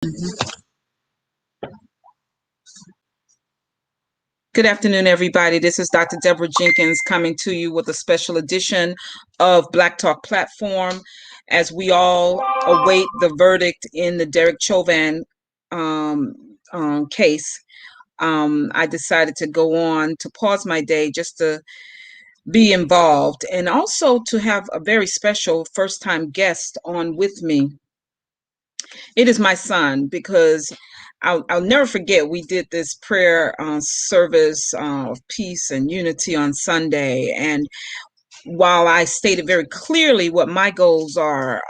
Mhm. Good afternoon, everybody. This is Dr. Deborah Jenkins coming to you with a special edition of Black Talk Platform as we all await the verdict in the Derek Chauvin um, case. I decided to go on to pause my day just to be involved and also to have a very special first time guest on with me. It is my son because I'll never forget we did this prayer service of peace and unity on Sunday. And while I stated very clearly what my goals are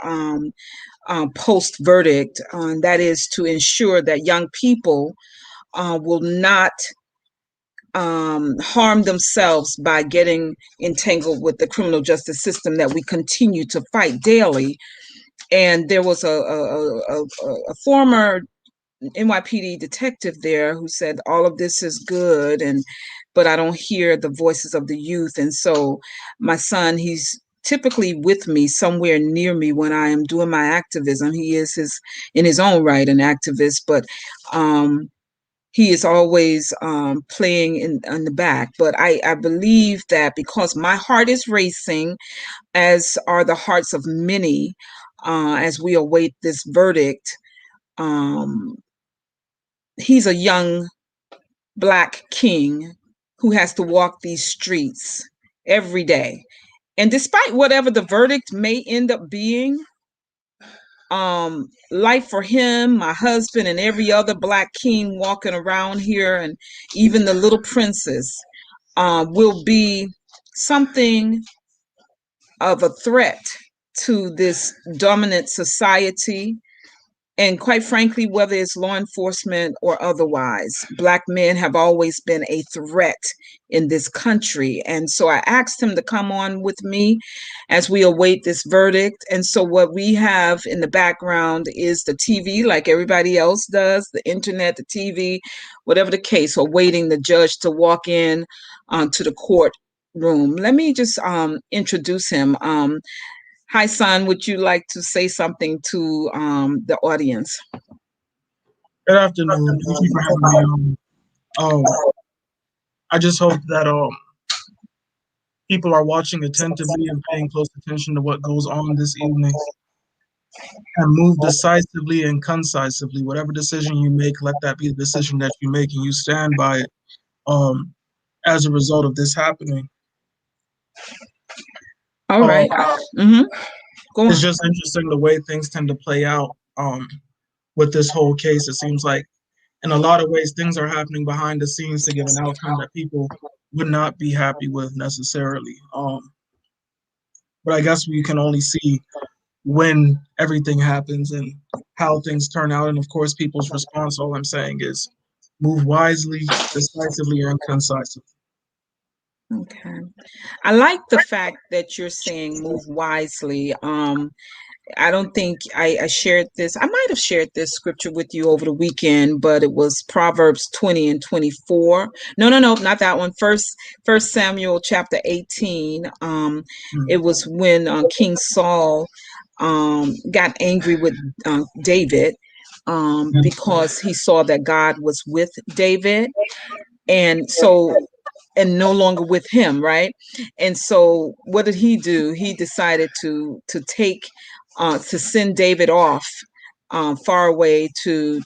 post verdict, that is to ensure that young people will not harm themselves by getting entangled with the criminal justice system that we continue to fight daily. And there was a former NYPD detective there who said all of this is good, and but I don't hear the voices of the youth. And so my son, he's typically with me somewhere near me when I am doing my activism. He is his in his own right an activist, but he is always playing in the back. But I believe that because my heart is racing, as are the hearts of many, as we await this verdict. um, he's a young Black king who has to walk these streets every day. And despite whatever the verdict may end up being, life for him, my husband, and every other Black king walking around here, and even the little princess, will be something of a threat to this dominant society. And quite frankly, whether it's law enforcement or otherwise, Black men have always been a threat in this country. And so I asked him to come on with me as we await this verdict. And so what we have in the background is the TV, like everybody else does, the internet, the TV, whatever the case, awaiting the judge to walk in to the courtroom. Let me just introduce him. Hi, son. Would you like to say something to the audience? Good afternoon. Thank you for having me on. I just hope that people are watching attentively and paying close attention to what goes on this evening and move decisively and concisively. Whatever decision you make, let that be the decision that you make and you stand by it um, as a result of this happening. All right. Mm-hmm. Go on. It's just interesting the way things tend to play out with this whole case. It seems like in a lot of ways, things are happening behind the scenes to give an outcome that people would not be happy with necessarily. But I guess we can only see when everything happens and how things turn out. And of course, people's response, all I'm saying is move wisely, decisively, and concisely. Okay. I like the fact that you're saying move wisely. I don't think I shared this. I might have shared this scripture with you over the weekend, but it was Proverbs 20 and 24. No, not that one. First Samuel chapter 18. It was when King Saul got angry with David because he saw that God was with David. And so and no longer with him, right? And so what did he do? He decided to send David off far away to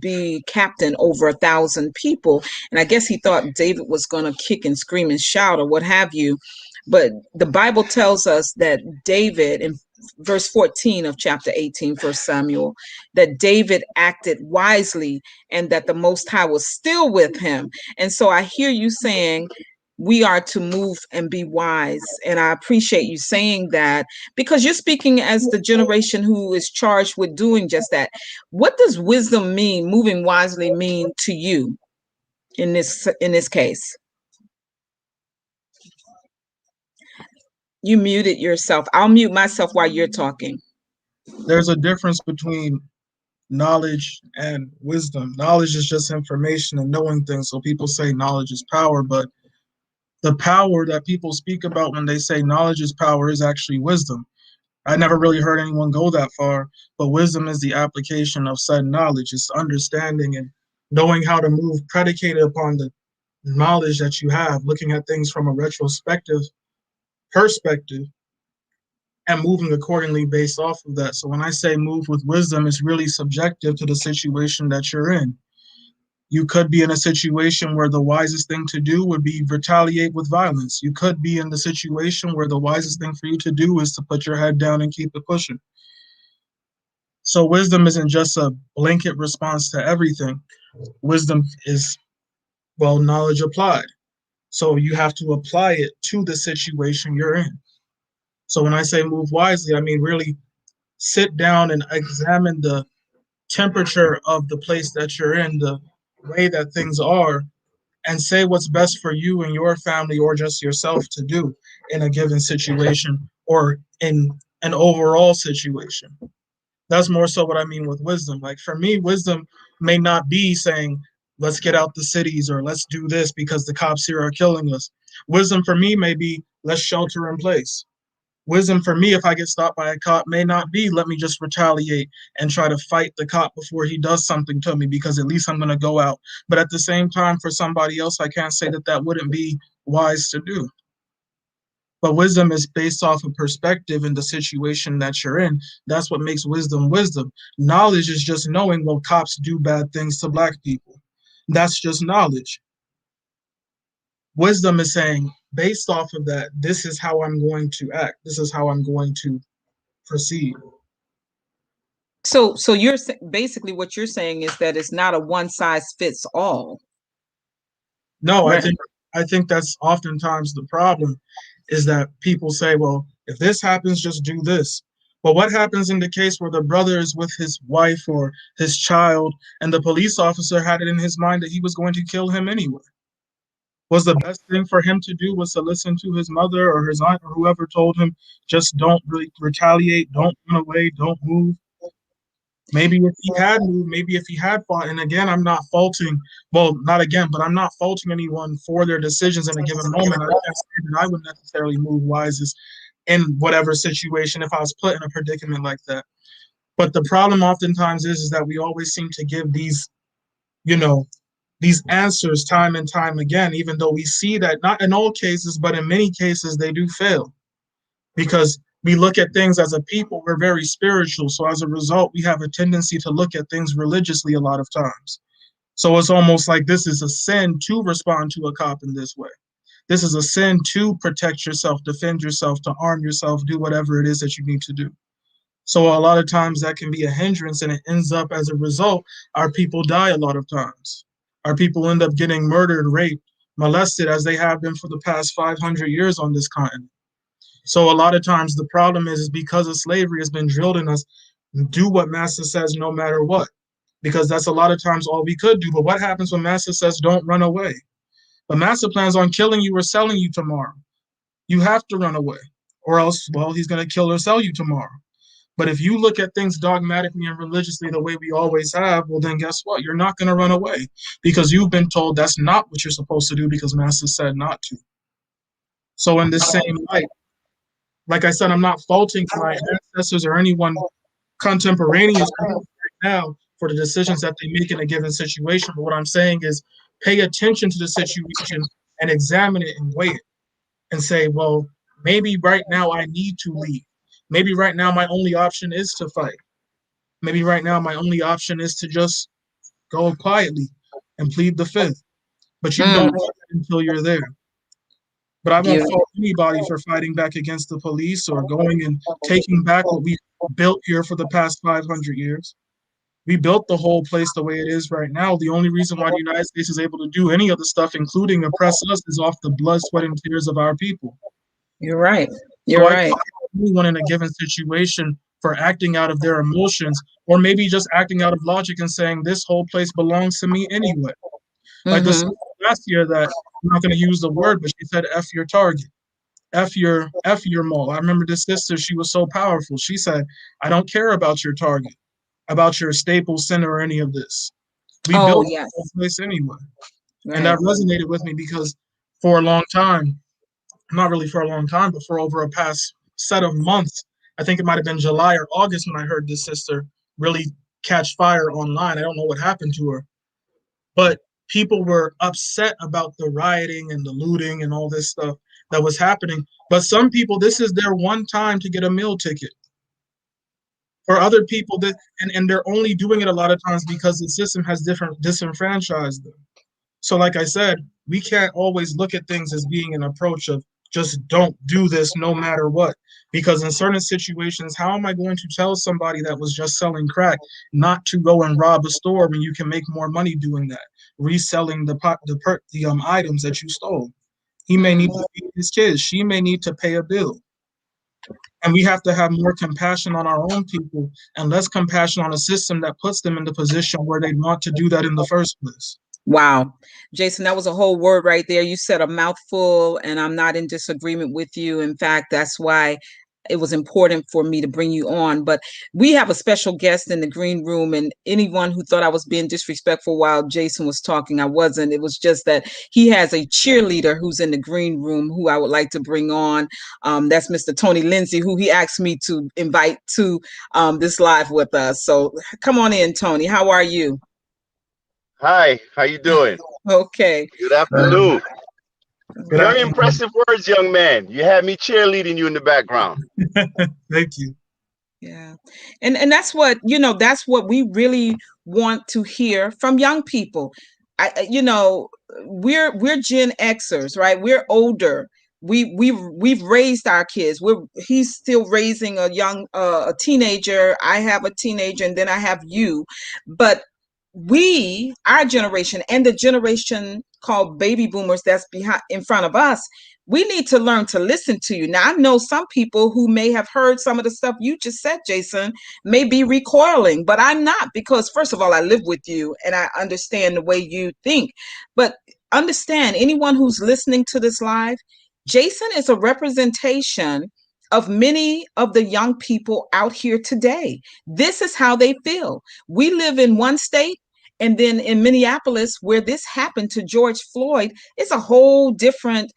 be captain over 1,000 people. And I guess he thought David was going to kick and scream and shout or what have you. But the Bible tells us that David, in verse 14 of chapter 18, First Samuel, that David acted wisely and that the Most High was still with him. And so I hear you saying we are to move and be wise. And I appreciate you saying that because you're speaking as the generation who is charged with doing just that. What does wisdom mean, moving wisely mean to you in this case? You muted yourself. I'll mute myself while you're talking. There's a difference between knowledge and wisdom. Knowledge is just information and knowing things. So people say knowledge is power, but the power that people speak about when they say knowledge is power is actually wisdom. I never really heard anyone go that far, but wisdom is the application of said knowledge. It's understanding and knowing how to move predicated upon the knowledge that you have, looking at things from a retrospective perspective and moving accordingly based off of that. So when I say move with wisdom, it's really subjective to the situation that you're in. You could be in a situation where the wisest thing to do would be retaliate with violence. You could be in the situation where the wisest thing for you to do is to put your head down and keep it pushing. So wisdom isn't just a blanket response to everything. Wisdom is, well, knowledge applied. So you have to apply it to the situation you're in. So when I say move wisely, I mean really sit down and examine the temperature of the place that you're in, the way that things are, and say what's best for you and your family or just yourself to do in a given situation or in an overall situation. That's more so what I mean with wisdom. Like for me, wisdom may not be saying, let's get out the cities or let's do this because the cops here are killing us. Wisdom for me may be, let's shelter in place. Wisdom for me, if I get stopped by a cop, may not be let me just retaliate and try to fight the cop before he does something to me because at least I'm going to go out. But at the same time, for somebody else, I can't say that that wouldn't be wise to do. But wisdom is based off of perspective in the situation that you're in. That's what makes wisdom wisdom. Knowledge is just knowing, well, cops do bad things to Black people. That's just knowledge. Wisdom is saying, based off of that, this is how I'm going to act. This is how I'm going to proceed. So you're basically what you're saying is that it's not a one size fits all. No, Right. I think that's oftentimes the problem is that people say, well, if this happens, just do this. But what happens in the case where the brother is with his wife or his child and the police officer had it in his mind that he was going to kill him anyway? Was the best thing for him to do was to listen to his mother or his aunt or whoever told him, just don't really retaliate, don't run away, don't move? Maybe if he had moved, maybe if he had fought, and again, I'm not faulting, well, not again, but I'm not faulting anyone for their decisions in a given moment. I can't say that I would necessarily move wisest in whatever situation if I was put in a predicament like that. But the problem oftentimes is that we always seem to give these, you know, these answers time and time again, even though we see that not in all cases, but in many cases, they do fail because we look at things as a people, we're very spiritual. So as a result, we have a tendency to look at things religiously a lot of times. So it's almost like this is a sin to respond to a cop in this way. This is a sin to protect yourself, defend yourself, to arm yourself, do whatever it is that you need to do. So a lot of times that can be a hindrance, and it ends up as a result, our people die a lot of times. Our people end up getting murdered, raped, molested as they have been for the past 500 years on this continent. So a lot of times the problem is because of slavery has been drilled in us, do what master says no matter what, because that's a lot of times all we could do. But what happens when master says don't run away? But master plans on killing you or selling you tomorrow. You have to run away, or else, well, he's going to kill or sell you tomorrow. But if you look at things dogmatically and religiously the way we always have, well, then guess what? You're not going to run away because you've been told that's not what you're supposed to do because master said not to. So in this same light, like I said, I'm not faulting my ancestors or anyone contemporaneous right now for the decisions that they make in a given situation. But what I'm saying is pay attention to the situation and examine it and weigh it and say, well, maybe right now I need to leave. Maybe right now my only option is to fight. Maybe right now my only option is to just go quietly and plead the fifth. But you don't know that until you're there. But I won't fault anybody for fighting back against the police or going and taking back what we built here for the past 500 years. We built the whole place the way it is right now. The only reason why the United States is able to do any of the stuff, including oppress us, is off the blood, sweat, and tears of our people. You're right. So You're I right. can't blame anyone in a given situation for acting out of their emotions or maybe just acting out of logic and saying, this whole place belongs to me anyway. Like this Mm-hmm. last year that I'm not going to use the word, but she said, F your target. F your mall. I remember this sister, she was so powerful. She said, I don't care about your target, about your Staples Center or any of this. We Oh, built yes. a place anyway. And Right. that resonated with me because for a long time, not really for a long time, but for over a past set of months, I think it might have been July or August when I heard this sister really catch fire online. I don't know what happened to her, but people were upset about the rioting and the looting and all this stuff that was happening. But some people, this is their one time to get a meal ticket. For other people, and they're only doing it a lot of times because the system has different disenfranchised them. So, like I said, we can't always look at things as being an approach of just don't do this no matter what. Because in certain situations, how am I going to tell somebody that was just selling crack not to go and rob a store when you can make more money doing that, reselling the items that you stole? He may need to feed his kids. She may need to pay a bill. And we have to have more compassion on our own people and less compassion on a system that puts them in the position where they want to do that in the first place. Wow. Jason, that was a whole word right there. You said a mouthful, and I'm not in disagreement with you. In fact, that's why it was important for me to bring you on. But we have a special guest in the green room, and anyone who thought I was being disrespectful while Jason was talking, I wasn't. It was just that he has a cheerleader who's in the green room who I would like to bring on. That's Mr. Tony Lindsay, who he asked me to invite to this live with us. So come on in, Tony. How are you? Hi, how you doing? Okay. Good afternoon. Good Very afternoon. impressive words, young man. You had me cheerleading you in the background. Thank you. Yeah. And that's what, that's what we really want to hear from young people. We're Gen Xers, right? We're older. We've raised our kids. He's still raising a teenager. I have a teenager, and then I have you. But our generation and the generation called baby boomers that's behind in front of us, we need to learn to listen to you. Now, I know some people who may have heard some of the stuff you just said, Jason, may be recoiling, but I'm not, because first of all, I live with you and I understand the way you think. But understand, anyone who's listening to this live, Jason is a representation of many of the young people out here today. This is how they feel. We live in one state, and then in Minneapolis, where this happened to George Floyd, it's a whole different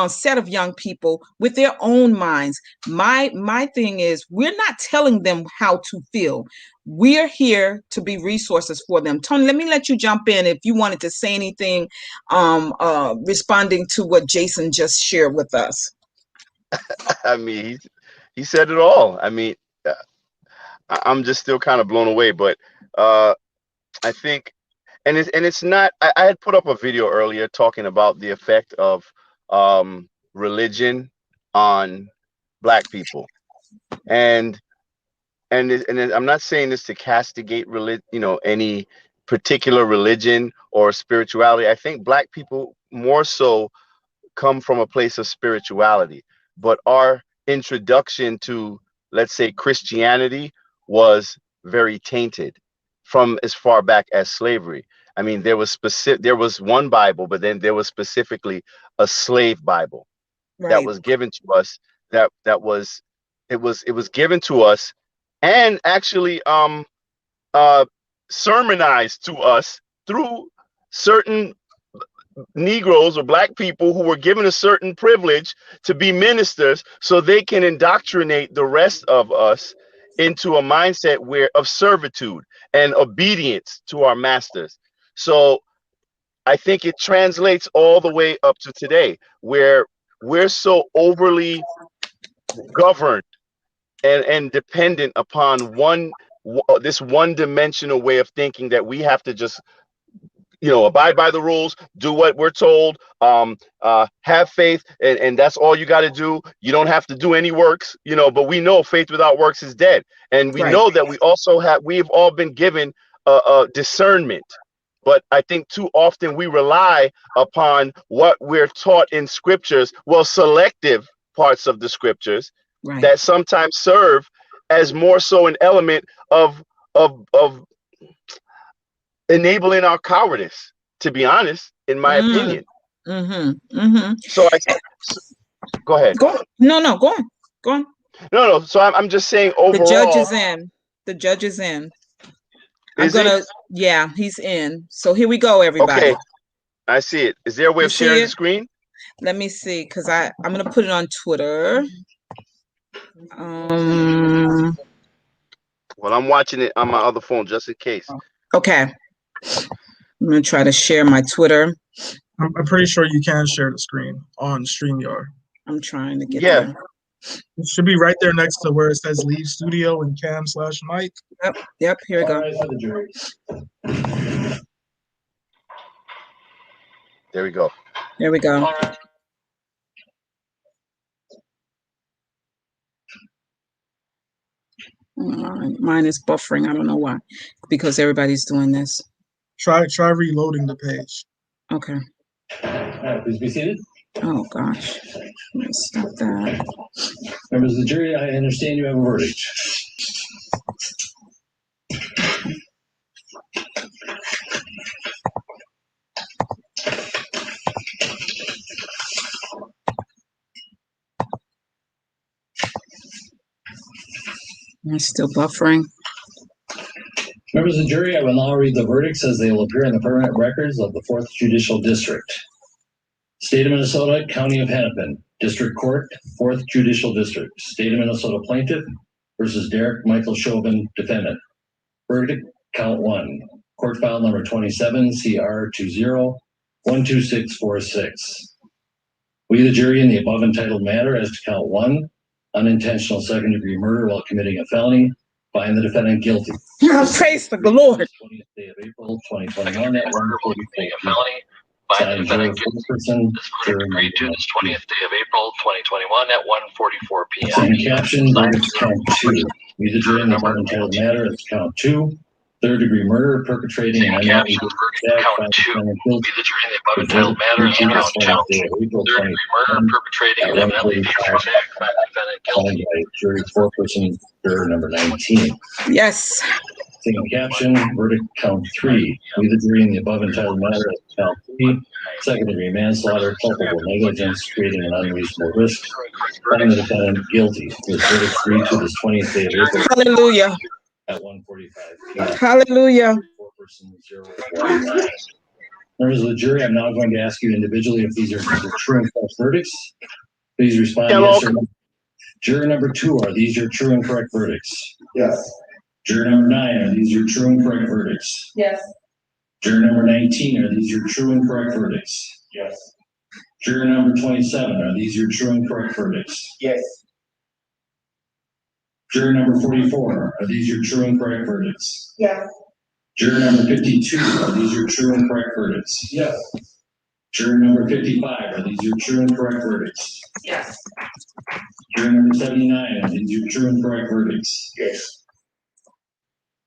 set of young people with their own minds. My thing is, we're not telling them how to feel. We're here to be resources for them. Tony, let me let you jump in if you wanted to say anything, responding to what Jason just shared with us. I mean, he said it all. I mean, uh, I'm just still kind of blown away. But uh, I think, and it's not. I had put up a video earlier talking about the effect of religion on Black people, and I'm not saying this to castigate any particular religion or spirituality. I think Black people more so come from a place of spirituality, but our introduction to, let's say, Christianity was very tainted from as far back as slavery. I mean, there was one Bible, but then there was specifically a slave Bible that Right. was given to us. That was it was given to us, and actually uh sermonized to us through certain Negroes or Black people who were given a certain privilege to be ministers, so they can indoctrinate the rest of us into a mindset where of servitude and obedience to our masters. So I think it translates all the way up to today, where we're so overly governed and dependent upon this one dimensional way of thinking, that we have to just abide by the rules, do what we're told, have faith, and that's all you got to do. You don't have to do any works, but we know faith without works is dead. And we Right. know that we've all been given a discernment. But I think too often we rely upon what we're taught in scriptures, well, selective parts of the scriptures, Right. that sometimes serve as more so an element of enabling our cowardice, to be honest, in my Mm. opinion. Mm-hmm. Mm-hmm. So go ahead. Go on. No, go on. Go on. No. So I'm just saying The judge overall, is in. The judge is in. I'm is he? gonna, yeah, he's in. So here we go, everybody. Okay, I see it. Is there a way You of see sharing the it? screen? Let me see, because I'm gonna put it on Twitter. Well, I'm watching it on my other phone just in case. Okay. I'm gonna try to share my Twitter. I'm pretty sure you can share the screen on StreamYard. I'm trying to get Yeah. there. It should be right there next to where it says leave studio and cam/mic. Yep, here we go. There we go. There we go. Mine is buffering. I don't know why. Because everybody's doing this. Try reloading the page. Okay. Please be seated. Oh gosh. Let me stop that. Members of the jury, I understand you have a verdict. It's still buffering. Members of the jury, I will now read the verdicts as they will appear in the permanent records of the 4th Judicial District. State of Minnesota, County of Hennepin, District Court, 4th Judicial District. State of Minnesota Plaintiff versus Derek Michael Chauvin, Defendant. Verdict, count 1. Court file number 27, CR 20-12646. We, the jury, in the above entitled matter as to count 1, unintentional second-degree murder while committing a felony, find the defendant guilty. Praise the Lord. 20th day of April, 2021, at 1:44 signed jury foreperson, juror agreed to this 20th day of April, 2021 at 1:44 p.m. Same caption, verdict count 2. We, the jury, in the above entitled matter as to count 2, third-degree murder perpetrating an unknown Caption, verdict count 2. We, the jury, in the above entitled matter as to count 2, third-degree murder perpetrating an unknown dangerous act, find the defendant guilty. Jury foreperson, juror number 19. Yes. Same caption, verdict count 3. We, the jury, in the above entitled matter as to count 3, second-degree manslaughter, culpable negligence, creating an unreasonable risk, find the defendant guilty. With verdict 3 to this 20th day of April Hallelujah. at 1:45 p.m. Hallelujah. Foreperson, 049. Members of the jury, I'm now going to ask you individually if these are true and false verdicts. Please respond yes or no. Juror number 2, are these your true and correct verdicts? Yes. Juror number 9, are these your true and correct verdicts? Yes. Juror number 19, are these your true and correct verdicts? Yes. Juror number 27, are these your true and correct verdicts? Yes. Juror number 44, are these your true and correct verdicts? Yes. Juror number 52, are these your true and correct verdicts? Yes. Juror number 55, are these your true and correct verdicts? Yes. Juror number 79, are these your true and correct verdicts? Yes.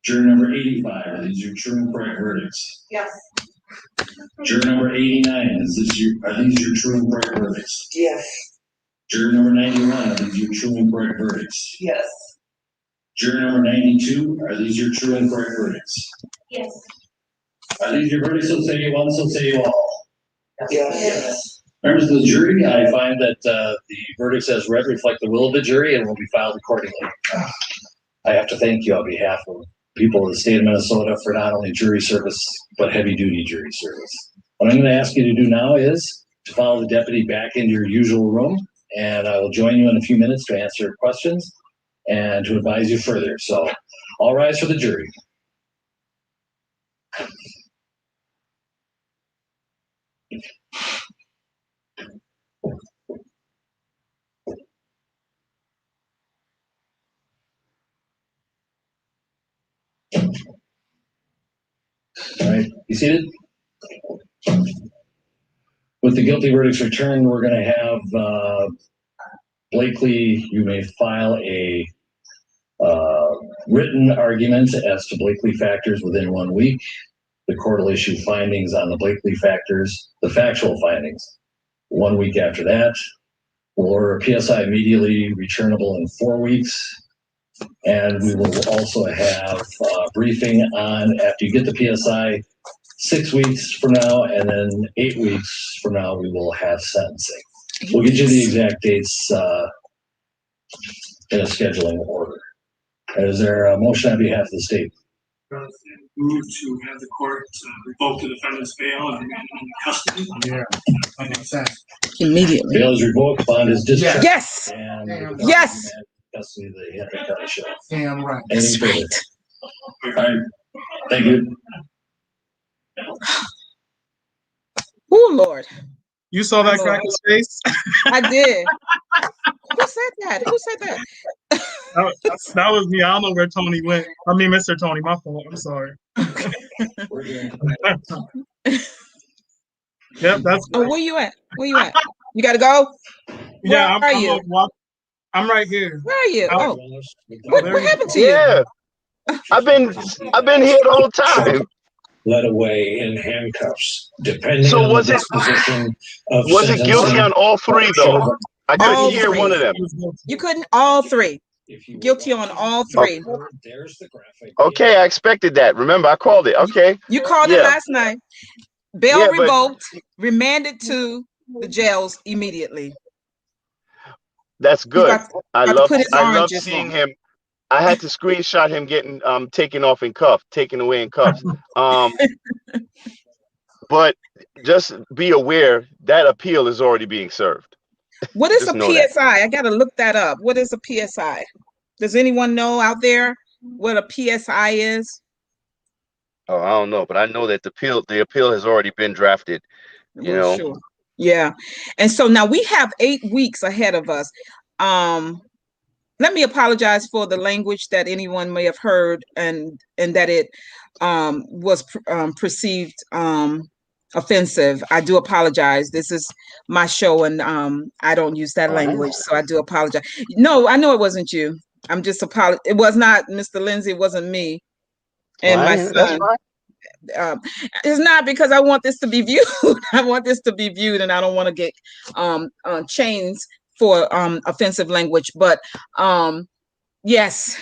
Juror number 85, are these your true and correct verdicts? Yes. Juror number 89, are these your true and correct verdicts? Yes. Juror number 91, are these your true and correct verdicts? Yes. Juror number 92, are these your true and correct verdicts? Yes. Are these your verdicts? So say you one, so say you all. Yes. Members of the jury, I find that the verdicts as read reflect the will of the jury and will be filed accordingly. I have to thank you on behalf of people of the state of Minnesota for not only jury service, but heavy-duty jury service. What I'm going to ask you to do now is to follow the deputy back into your usual room, and I will join you in a few minutes to answer questions and to advise you further. So, all rise for the jury. All right, be seated. With the guilty verdicts returned, we're going to have Blakely, you may file a written argument as to Blakely factors within 1 week. The court will issue findings on the Blakely factors, the factual findings, 1 week after that. We'll order a PSI immediately returnable in 4 weeks. And we will also have a briefing on, after you get the PSI, 6 weeks from now, and then 8 weeks from now, we will have sentencing. We'll get you the exact dates in a scheduling order. Is there a motion on behalf of the state? Move to have the court revoke the defendant's bail and remand him in custody. Yeah. I think that. Immediately. Bail is revoked, bond is discharged. Yes. And Yes. custody, they have to cut a shelf. Damn right. That's right. All right. Thank you. Oh, Lord. You saw that crack his face? I did. Who said that? Who said that? That was me. I don't know where Tony went. I mean, Mr. Tony, my fault. I'm sorry. Yep, that's. Oh, where you at? Where you at? You got to go? Yeah, Where are you? I'm right here. Where are you? Oh, What there you happened go. to you? Yeah, I've been here the whole time. Led away in handcuffs, depending So on was the it disposition of was it guilty on all three though? I couldn't All hear three. one of them. You couldn't? All three. Guilty on all three. There's the graphic. Okay, I expected that. Remember, I called it. Okay, You called it yeah, last night. Bail yeah, but revoked, remanded to the jails immediately. that's He's good. about to put his I orange loved juice seeing on. him. I had to screenshot him getting taken off in cuffs, taken away in cuffs. But just be aware that appeal is already being served. What is Just a know that. PSI? I got to look that up. What is a PSI? Does anyone know out there what a PSI is? Oh, I don't know, but I know that the appeal has already been drafted. You Well, know. sure. Yeah. And so now we have 8 weeks ahead of us. Let me apologize for the language that anyone may have heard and that it was perceived offensive. I do apologize. This is my show and I don't use that language, so I do apologize. No, I know it wasn't you. I'm just it was not Mr. Lindsay, it wasn't me and my That's son. fine. It's not because I want this to be viewed. I want this to be viewed and I don't want to get chains for offensive language. But yes,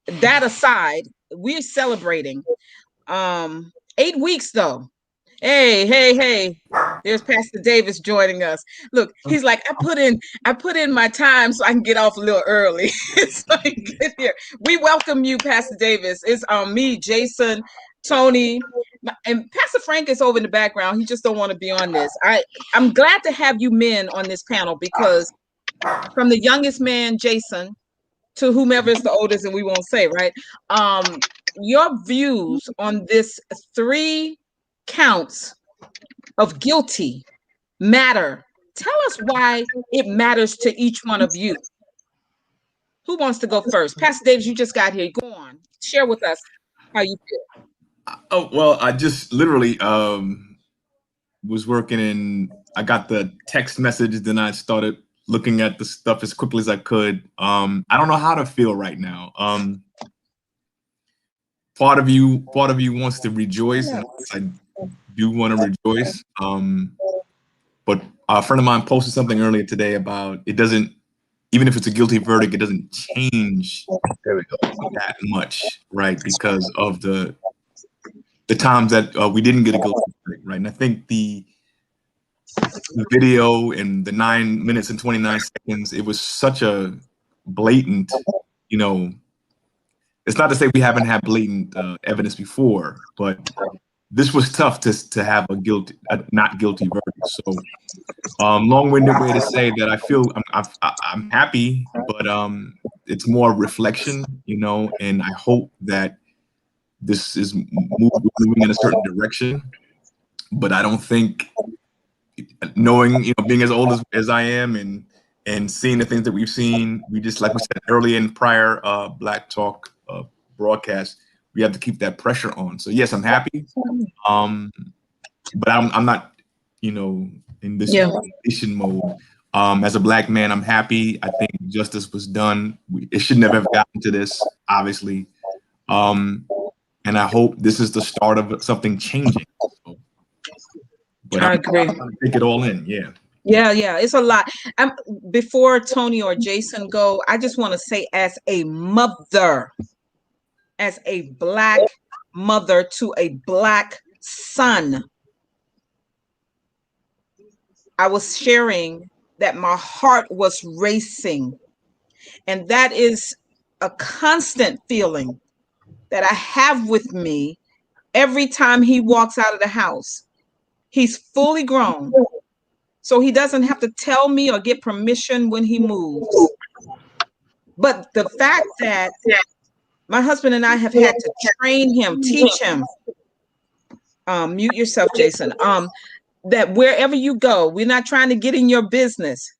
that aside, we're celebrating 8 weeks though. Hey, there's Pastor Davis joining us. Look, he's like, I put in my time so I can get off a little early. It's like, get here. We welcome you, Pastor Davis. It's me, Jason, Tony, and Pastor Frank is over in the background. He just don't want to be on this. I'm glad to have you men on this panel because from the youngest man, Jason, to whomever is the oldest, and we won't say, right? Your views on this 3 counts of guilty matter. Tell us why it matters to each one of you. Who wants to go first? Pastor Davis, you just got here. Go on. Share with us how you feel. Oh, well, I just literally was working and I got the text message. Then I started looking at the stuff as quickly as I could. I don't know how to feel right now. Part of you wants to rejoice, and I do want to rejoice. But a friend of mine posted something earlier today about it doesn't, even if it's a guilty verdict, it doesn't change There we go. that much, right? Because of the times that we didn't get a guilty verdict, right? And I think the video and the 9 minutes and 29 seconds, it was such a blatant, it's not to say we haven't had blatant evidence before, but this was tough to have a not guilty verdict. So long-winded way to say that I feel I'm happy, but it's more reflection, and I hope that this is moving in a certain direction. But I don't think, knowing, being as old as I am and seeing the things that we've seen, we just, like we said earlier in prior Black Talk broadcast, we have to keep that pressure on. So yes, I'm happy, but I'm not, in this nation mode. As a Black man, I'm happy. I think justice was done. It should never have gotten to this, obviously. And I hope this is the start of something changing. So, but I agree. I'm trying to take it all in. Yeah. Yeah, it's a lot. Before Tony or Jason go, I just want to say, as a mother, as a Black mother to a Black son, I was sharing that my heart was racing. And that is a constant feeling that I have with me every time he walks out of the house. He's fully grown, so he doesn't have to tell me or get permission when he moves. But the fact that my husband and I have had to train him, teach him, mute yourself, Jason, that wherever you go, we're not trying to get in your business,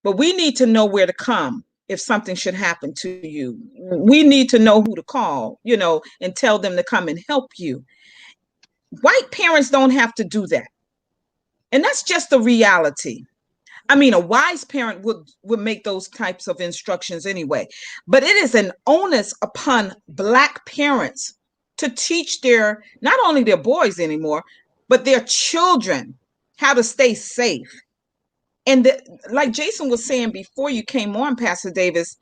but we need to know where to come if something should happen to you. We need to know who to call, and tell them to come and help you. White parents don't have to do that. And that's just the reality. I mean, a wise parent would make those types of instructions anyway. But it is an onus upon Black parents to teach not only their boys anymore, but their children how to stay safe. And like Jason was saying before you came on, Pastor Davis,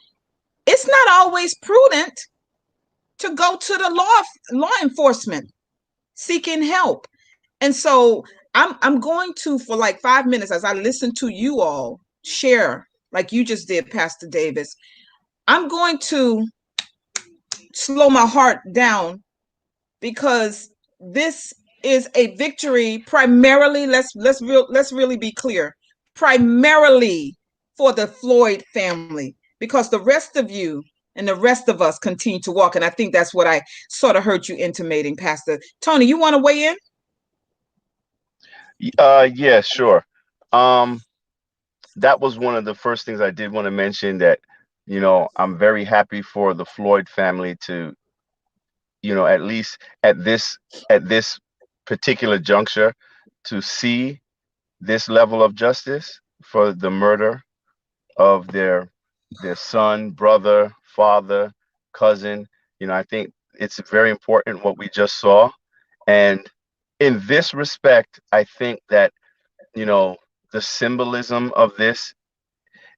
it's not always prudent to go to the law enforcement seeking help. And so I'm going to, for like 5 minutes, as I listen to you all share, like you just did, Pastor Davis, I'm going to slow my heart down, because this is a victory primarily, let's really be clear, primarily for the Floyd family, because the rest of you and the rest of us continue to walk. And I think that's what I sort of heard you intimating, Pastor Tony. You want to weigh in? Yeah, sure. That was one of the first things I did want to mention, that, I'm very happy for the Floyd family to, at least at this particular juncture, to see this level of justice for the murder of their son, brother, father, cousin. I think it's very important what we just saw. And in this respect, I think that, the symbolism of this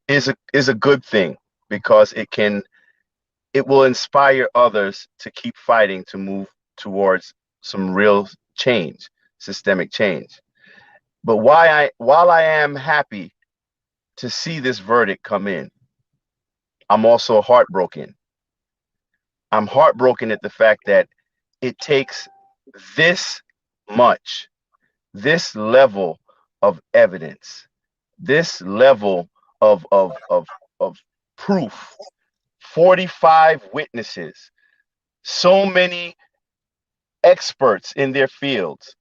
is a good thing, because it will inspire others to keep fighting to move towards some real change, systemic change. But while I am happy to see this verdict come in, I'm also heartbroken. I'm heartbroken at the fact that it takes this level of evidence, this level of proof, 45 witnesses, so many experts in their fields,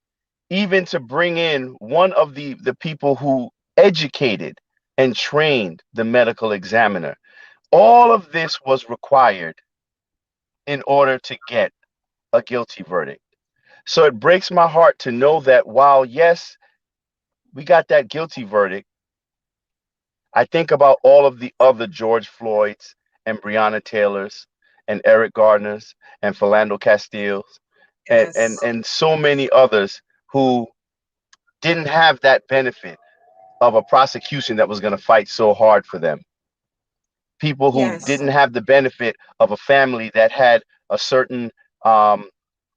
even to bring in one of the people who educated and trained the medical examiner. All of this was required in order to get a guilty verdict. So it breaks my heart to know that while, yes, we got that guilty verdict, I think about all of the other George Floyds and Breonna Taylors and Eric Gardners and Philando Castiles and so many others who didn't have that benefit of a prosecution that was going to fight so hard for them. People who didn't have the benefit of a family that had a certain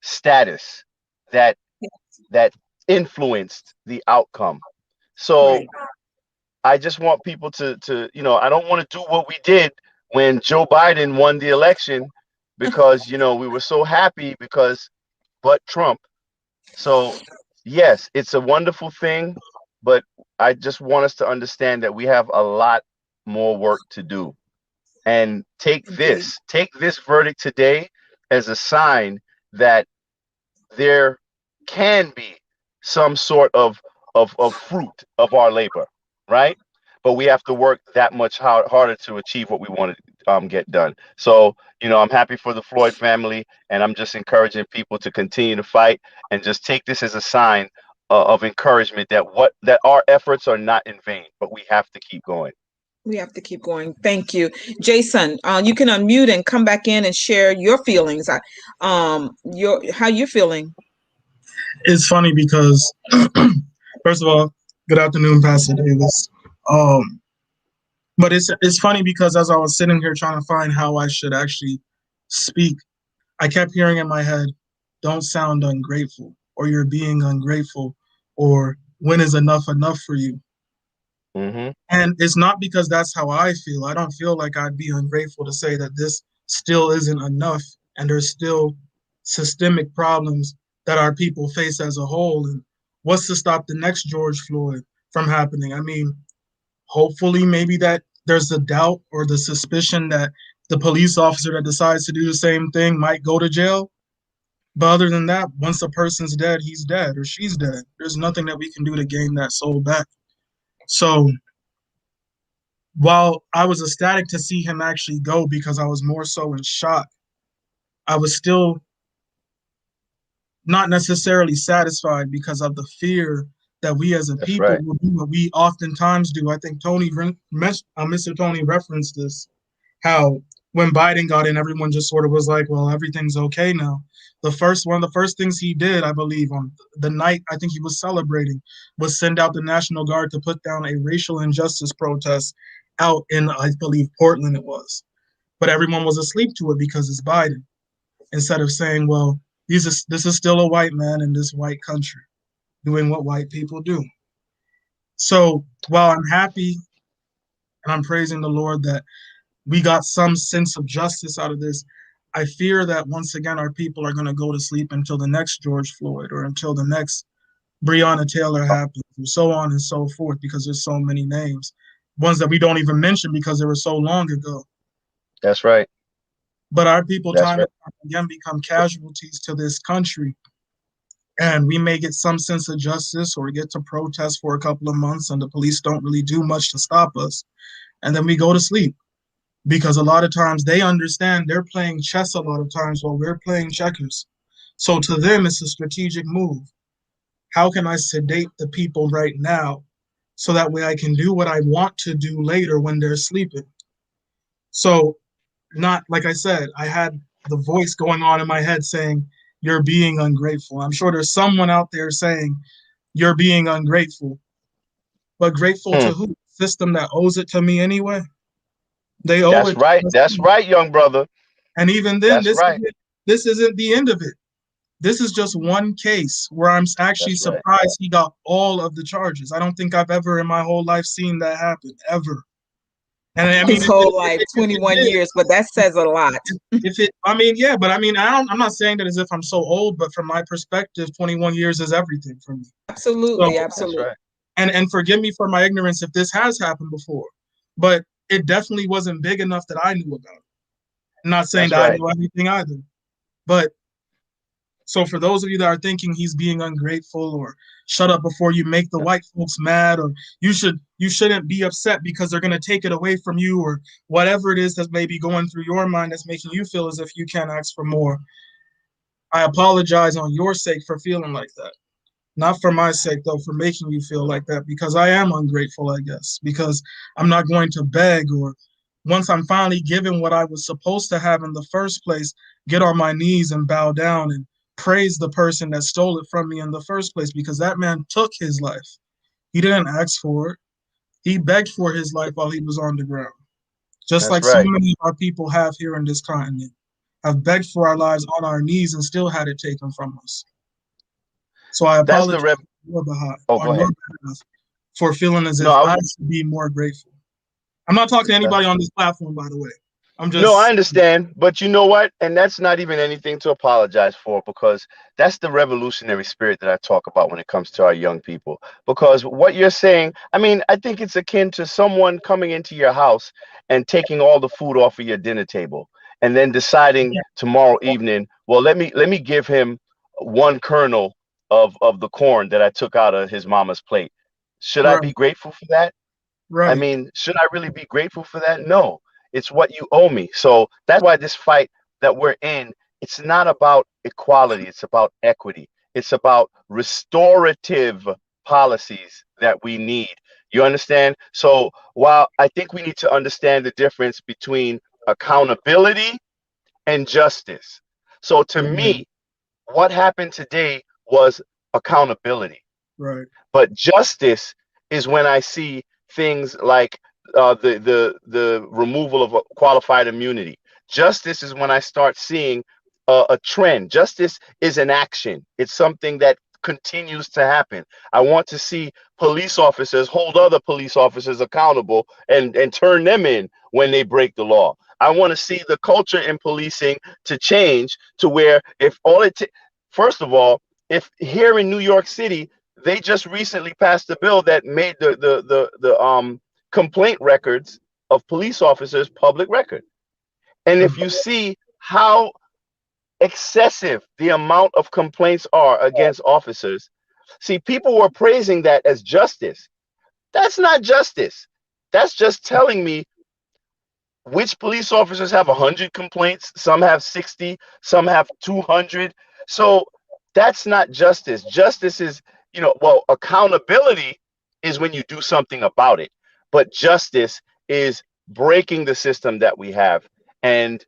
status that influenced the outcome. So I just want people to I don't want to do what we did when Joe Biden won the election, because we were so happy but Trump. So yes, it's a wonderful thing, but I just want us to understand that we have a lot more work to do. And take this verdict today as a sign that there can be some sort of fruit of our labor, right? But we have to work that much harder to achieve what we want to get done. So, I'm happy for the Floyd family, and I'm just encouraging people to continue to fight and just take this as a sign of encouragement that our efforts are not in vain, but we have to keep going. We have to keep going. Thank you. Jason, you can unmute and come back in and share your feelings. How you feeling? It's funny because, first of all, good afternoon, Pastor Davis. But it's funny because as I was sitting here trying to find how I should actually speak, I kept hearing in my head, don't sound ungrateful, or you're being ungrateful, or when is enough for you? Mm-hmm. And it's not because that's how I feel. I don't feel like I'd be ungrateful to say that this still isn't enough, and there's still systemic problems that our people face as a whole. And what's to stop the next George Floyd from happening? I mean, hopefully maybe that there's the doubt or the suspicion that the police officer that decides to do the same thing might go to jail. But other than that, once a person's dead, he's dead or she's dead. There's nothing that we can do to gain that soul back. So while I was ecstatic to see him actually go because I was more so in shock, I was still not necessarily satisfied because of the fear that we as a That's people right. will do what we oftentimes do. I think Mr. Tony referenced this, how when Biden got in, everyone just sort of was like, well, everything's okay now. One of the first things he did, I believe, on the night I think he was celebrating, was send out the National Guard to put down a racial injustice protest out in, I believe, Portland it was. But everyone was asleep to it because it's Biden. Instead of saying, well, this is still a white man in this white country doing what white people do. So while I'm happy and I'm praising the Lord that we got some sense of justice out of this, I fear that once again our people are going to go to sleep until the next George Floyd or until the next Breonna Taylor happens, and so on and so forth, because there's so many names, ones that we don't even mention because they were so long ago. That's right. But our people That's time right. and time again become casualties to this country. And we may get some sense of justice or get to protest for a couple of months and the police don't really do much to stop us. And then we go to sleep because a lot of times they understand they're playing chess a lot of times while we're playing checkers. So to them, it's a strategic move. How can I sedate the people right now so that way I can do what I want to do later when they're sleeping? So, not like I said, I had the voice going on in my head saying, you're being ungrateful. I'm sure there's someone out there saying, you're being ungrateful. But grateful to who? System that owes it to me anyway. They owe That's it to right. us. That's right, young brother. And even then, That's right. this isn't the end of it. This is just one case where I'm actually That's right. surprised he got all of the charges. I don't think I've ever in my whole life seen that happen, ever. And I mean, His whole life, 21 years, but that says a lot. I mean, yeah, but I mean, I'm not saying that as if I'm so old, but from my perspective, 21 years is everything for me. Absolutely, So, absolutely. That's right. and forgive me for my ignorance if this has happened before, but it definitely wasn't big enough that I knew about it. I'm not saying That's that I right. know everything either, but so for those of you that are thinking he's being ungrateful or shut up before you make the white folks mad or you shouldn't be upset because they're going to take it away from you or whatever it is that may be going through your mind that's making you feel as if you can't ask for more. I apologize on your sake for feeling like that. Not for my sake, though, for making you feel like that, because I am ungrateful, I guess, because I'm not going to beg or once I'm finally given what I was supposed to have in the first place, get on my knees and bow down and praise the person that stole it from me in the first place, because that man took his life. He didn't ask for it. He begged for his life while he was on the ground. Just That's like so right. many of our people have here in this continent, have begged for our lives on our knees and still had it taken from us. So I That's the apologize rev. Oh, on go your ahead. behalf for feeling as No, if I should be more grateful. I'm not talking to that's anybody on this platform, by the way. I'm No, I just understand, but you know what? And that's not even anything to apologize for because that's the revolutionary spirit that I talk about when it comes to our young people. Because what you're saying, I mean, I think it's akin to someone coming into your house and taking all the food off of your dinner table and then deciding tomorrow evening, well, let me give him one kernel of the corn that I took out of his mama's plate. Should I right, be grateful for that? I right, mean, should I really be grateful for that? No, it's what you owe me. So that's why this fight that we're in, it's not about equality, it's about equity. It's about restorative policies that we need. You understand? So while I think we need to understand the difference between accountability and justice. So to right, me, what happened today was accountability. right, But justice is when I see things like the removal of qualified immunity. Justice is when I start seeing a trend. Justice is an action. It's something that continues to happen. I want to see police officers hold other police officers accountable and turn them in when they break the law. I want to see the culture in policing to change to where if all it first of all, if here in New York City they just recently passed a bill that made the complaint records of police officers public record. And if you see how excessive the amount of complaints are against officers, see, people were praising that as justice. That's not justice. That's just telling me which police officers have 100 complaints, some have 60, some have 200. So that's not justice. Justice is, well, accountability is when you do something about it. But justice is breaking the system that we have and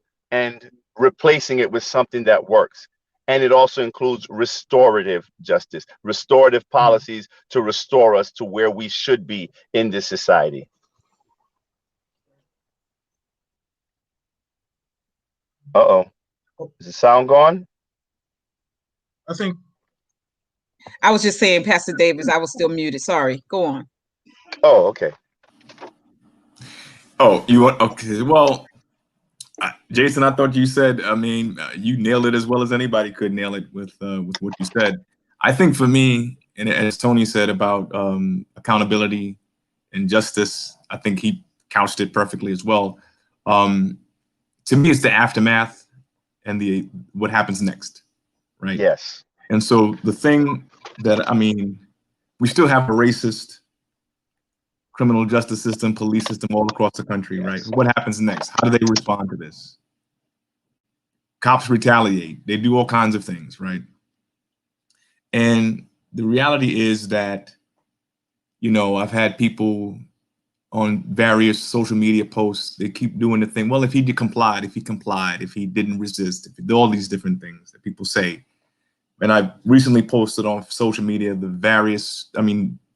replacing it with something that works. And it also includes restorative justice, restorative policies to restore us to where we should be in this society. Uh-oh. Is the sound gone? I think I was just saying, Pastor Davis, I was still muted. Sorry. Go on. Oh, okay. Oh, you want, okay. Well, Jason, I thought you said, I mean, you nailed it as well as anybody could nail it with what you said. I think for me, and as Tony said about accountability and justice, I think he couched it perfectly as well. To me, it's the aftermath and what happens next, right? Yes. And so the thing that, I mean, we still have a racist criminal justice system, police system all across the country, right? What happens next? How do they respond to this? Cops retaliate. They do all kinds of things, right? And the reality is that, I've had people on various social media posts, they keep doing the thing. Well, if he complied, if he didn't resist, all these different things that people say. And I recently posted on social media the various,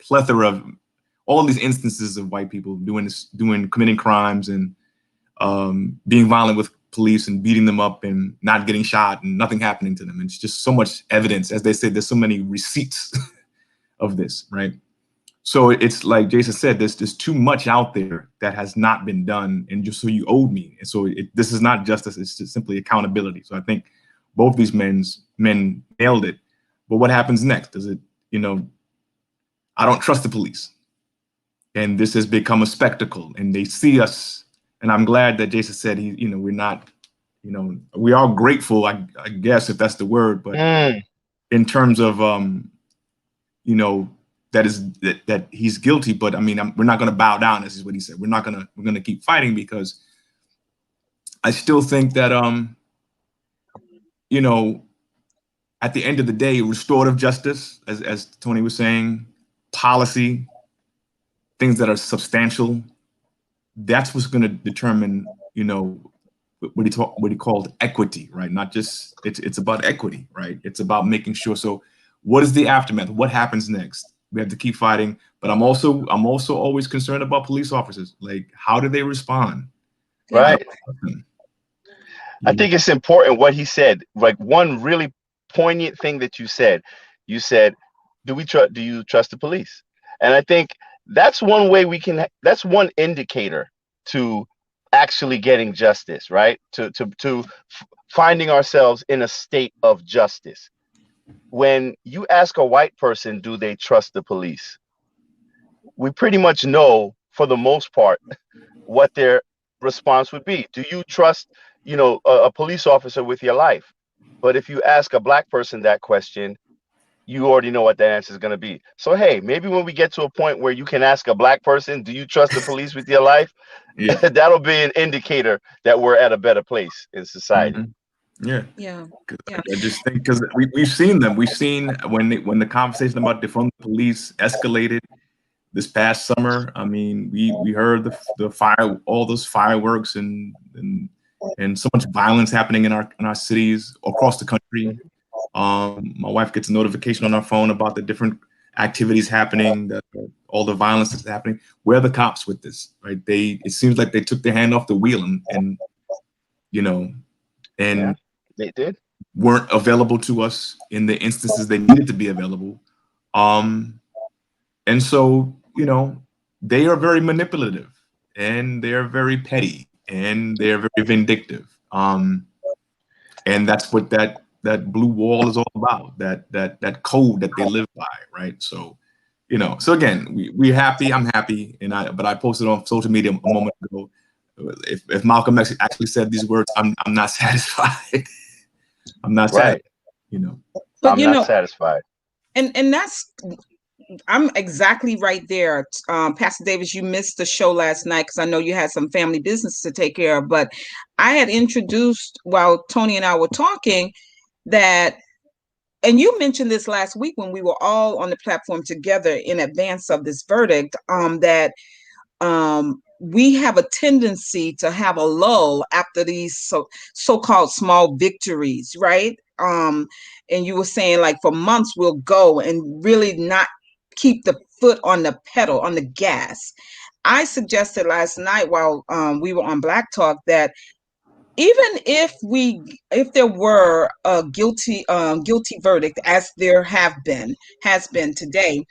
plethora of all these instances of white people committing crimes and being violent with police and beating them up and not getting shot and nothing happening to them. And it's just so much evidence. As they say, there's so many receipts of this, right? So it's like Jason said, there's too much out there that has not been done, and just so you owed me. And so this is not justice, it's just simply accountability. So I think both these men nailed it. But what happens next? Does it, I don't trust the police. And this has become a spectacle, and they see us. And I'm glad that Jason said we're not, we are grateful, I guess, if that's the word, but in terms of that he's guilty, but we're not going to bow down. This is what he said. We're going to keep fighting, because I still think that at the end of the day, restorative justice, as Tony was saying, policy, things that are substantial, that's what's going to determine, what he called equity, right? Not just, it's about equity, right? It's about making sure. So what is the aftermath? What happens next? We have to keep fighting. But I'm also always concerned about police officers. Like, how do they respond? Right. I think it's important what he said. Like, one really poignant thing that you said, do you trust the police? And I think that's one way that's one indicator to actually getting justice, right? To finding ourselves in a state of justice. When you ask a white person, do they trust the police? We pretty much know, for the most part, what their response would be. Do you trust, a police officer with your life? But if you ask a black person that question, you already know what that answer is going to be. So, hey, maybe when we get to a point where you can ask a black person, do you trust the police with your life? Yeah. That'll be an indicator that we're at a better place in society. Mm-hmm. Yeah. Yeah. I just think, because we've seen them. We've seen when the conversation about defund the police escalated this past summer. We heard the fire, all those fireworks and so much violence happening in our cities across the country. My wife gets a notification on our phone about the different activities happening, all the violence that's happening. Where are the cops with this, right? It seems like they took their hand off the wheel and yeah, they did. Weren't available to us in the instances they needed to be available. And so, they are very manipulative, and they're very petty, and they're very vindictive. And that's what that blue wall is all about, that code that they live by, right? So, You know, so again, we're happy. I'm happy, but I posted on social media a moment ago. If Malcolm X actually said these words, I'm not satisfied. I'm not satisfied. You know, but I'm not satisfied. And that's, I'm exactly right there. Pastor Davis, you missed the show last night because I know you had some family business to take care of. But I had introduced, while Tony and I were talking, that, and you mentioned this last week when we were all on the platform together in advance of this verdict, that we have a tendency to have a lull after these so-called small victories, right? And you were saying, like, for months we'll go and really not keep the foot on the pedal, on the gas. I suggested last night while we were on Black Talk that even if there were a guilty verdict, as there has been today,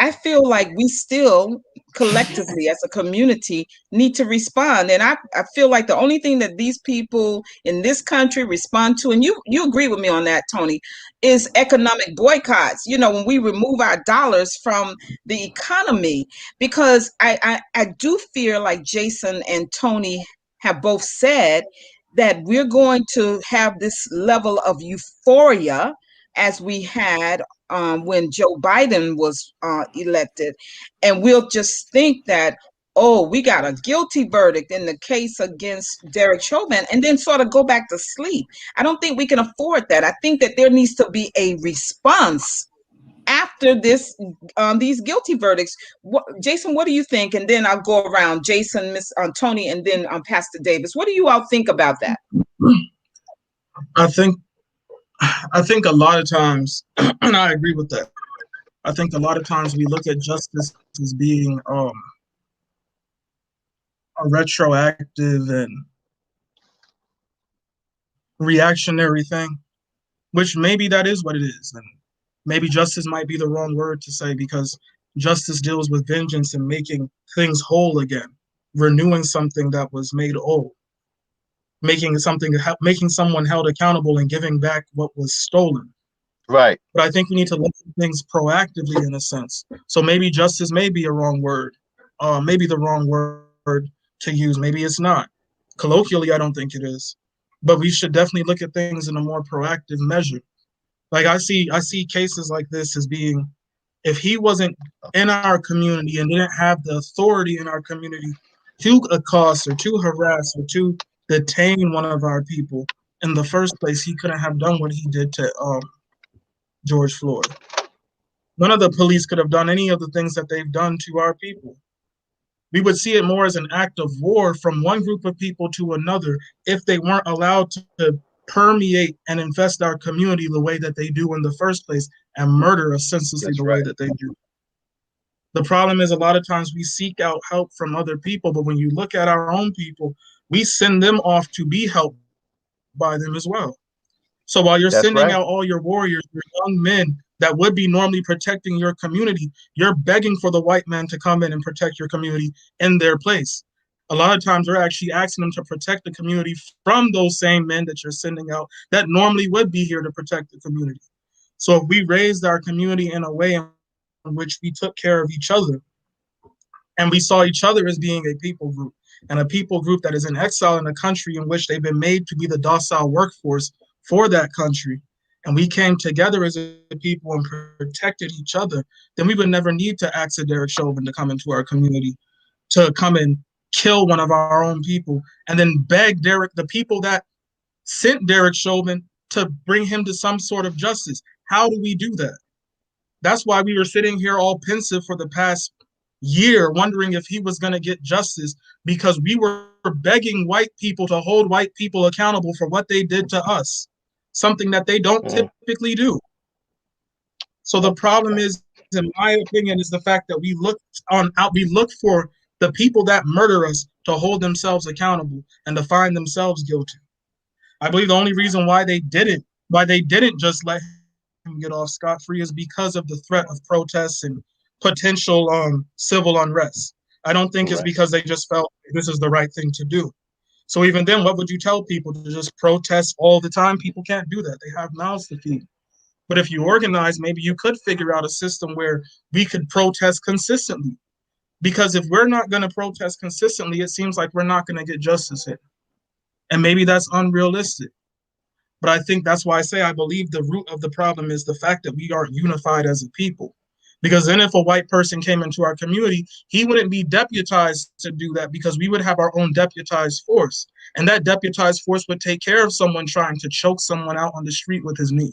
I feel like we still collectively as a community need to respond. And I feel like the only thing that these people in this country respond to, and you agree with me on that, Tony, is economic boycotts. You know, when we remove our dollars from the economy, because I do fear, like Jason and Tony have both said, that we're going to have this level of euphoria as we had when Joe Biden was elected. And we'll just think that, oh, we got a guilty verdict in the case against Derek Chauvin, and then sort of go back to sleep. I don't think we can afford that. I think that there needs to be a response after these guilty verdicts. Jason, what do you think? And then I'll go around. Jason, Miss Tony, and then Pastor Davis. What do you all think about that? I think a lot of times, and I agree with that. I think a lot of times we look at justice as being a retroactive and reactionary thing, which maybe that is what it is. And maybe justice might be the wrong word to say, because justice deals with vengeance and making things whole again, renewing something that was made old, making someone held accountable and giving back what was stolen. Right. But I think we need to look at things proactively in a sense. So maybe justice may be a wrong word, maybe the wrong word to use. Maybe it's not. Colloquially, I don't think it is. But we should definitely look at things in a more proactive measure. Like I see cases like this as being, if he wasn't in our community and didn't have the authority in our community to accost or to harass or to detain one of our people in the first place, he couldn't have done what he did to George Floyd. None of the police could have done any of the things that they've done to our people. We would see it more as an act of war from one group of people to another if they weren't allowed to permeate and infest our community the way that they do in the first place and murder us senselessly way that they do. The problem is a lot of times we seek out help from other people, but when you look at our own people, we send them off to be helped by them as well. So while you're sending out all your warriors, your young men that would be normally protecting your community, you're begging for the white man to come in and protect your community in their place. A lot of times we're actually asking them to protect the community from those same men that you're sending out that normally would be here to protect the community. So if we raised our community in a way in which we took care of each other and we saw each other as being a people group, and a people group that is in exile in a country in which they've been made to be the docile workforce for that country, and we came together as a people and protected each other, then we would never need to ask Derek Chauvin to come into our community, to come and kill one of our own people, and then beg the people that sent Derek Chauvin to bring him to some sort of justice. How do we do that? That's why we were sitting here all pensive for the past year, wondering if he was going to get justice, because we were begging white people to hold white people accountable for what they did to us, something that they don't typically do. So the problem is, in my opinion, is the fact that we look for the people that murder us to hold themselves accountable and to find themselves guilty. I believe the only reason why they didn't just let him get off scot-free is because of the threat of protests and potential civil unrest. I don't think it's because they just felt this is the right thing to do. So even then, what would you tell people, to just protest all the time? People can't do that. They have mouths to feed. But if you organize, maybe you could figure out a system where we could protest consistently. Because if we're not going to protest consistently, it seems like we're not going to get justice here. And maybe that's unrealistic. But I think that's why I say I believe the root of the problem is the fact that we aren't unified as a people. Because then if a white person came into our community, he wouldn't be deputized to do that because we would have our own deputized force. And that deputized force would take care of someone trying to choke someone out on the street with his knee.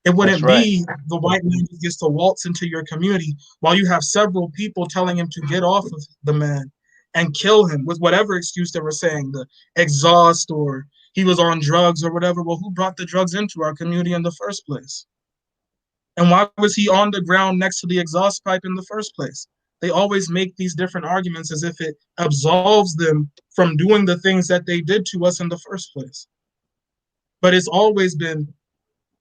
It wouldn't be the white man who gets to waltz into your community while you have several people telling him to get off of the man and kill him with whatever excuse they were saying, the exhaust or he was on drugs or whatever. Well, who brought the drugs into our community in the first place? And why was he on the ground next to the exhaust pipe in the first place? They always make these different arguments as if it absolves them from doing the things that they did to us in the first place. But it's always been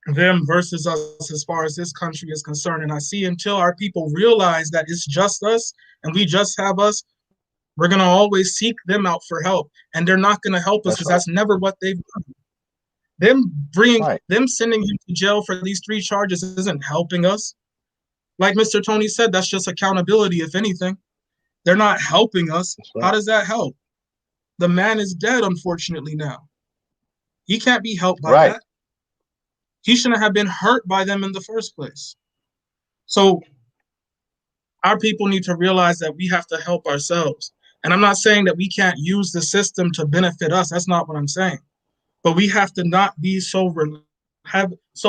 them versus us as far as this country is concerned. And I see until our people realize that it's just us and we just have us, we're going to always seek them out for help. And they're not going to help us because that's never what they've done. Them sending him to jail for these 3 charges isn't helping us. Like Mr. Tony said, that's just accountability, if anything. They're not helping us. How does that help? The man is dead, unfortunately, now. He can't be helped by that. He shouldn't have been hurt by them in the first place. So our people need to realize that we have to help ourselves. And I'm not saying that we can't use the system to benefit us. That's not what I'm saying. But we have to not be so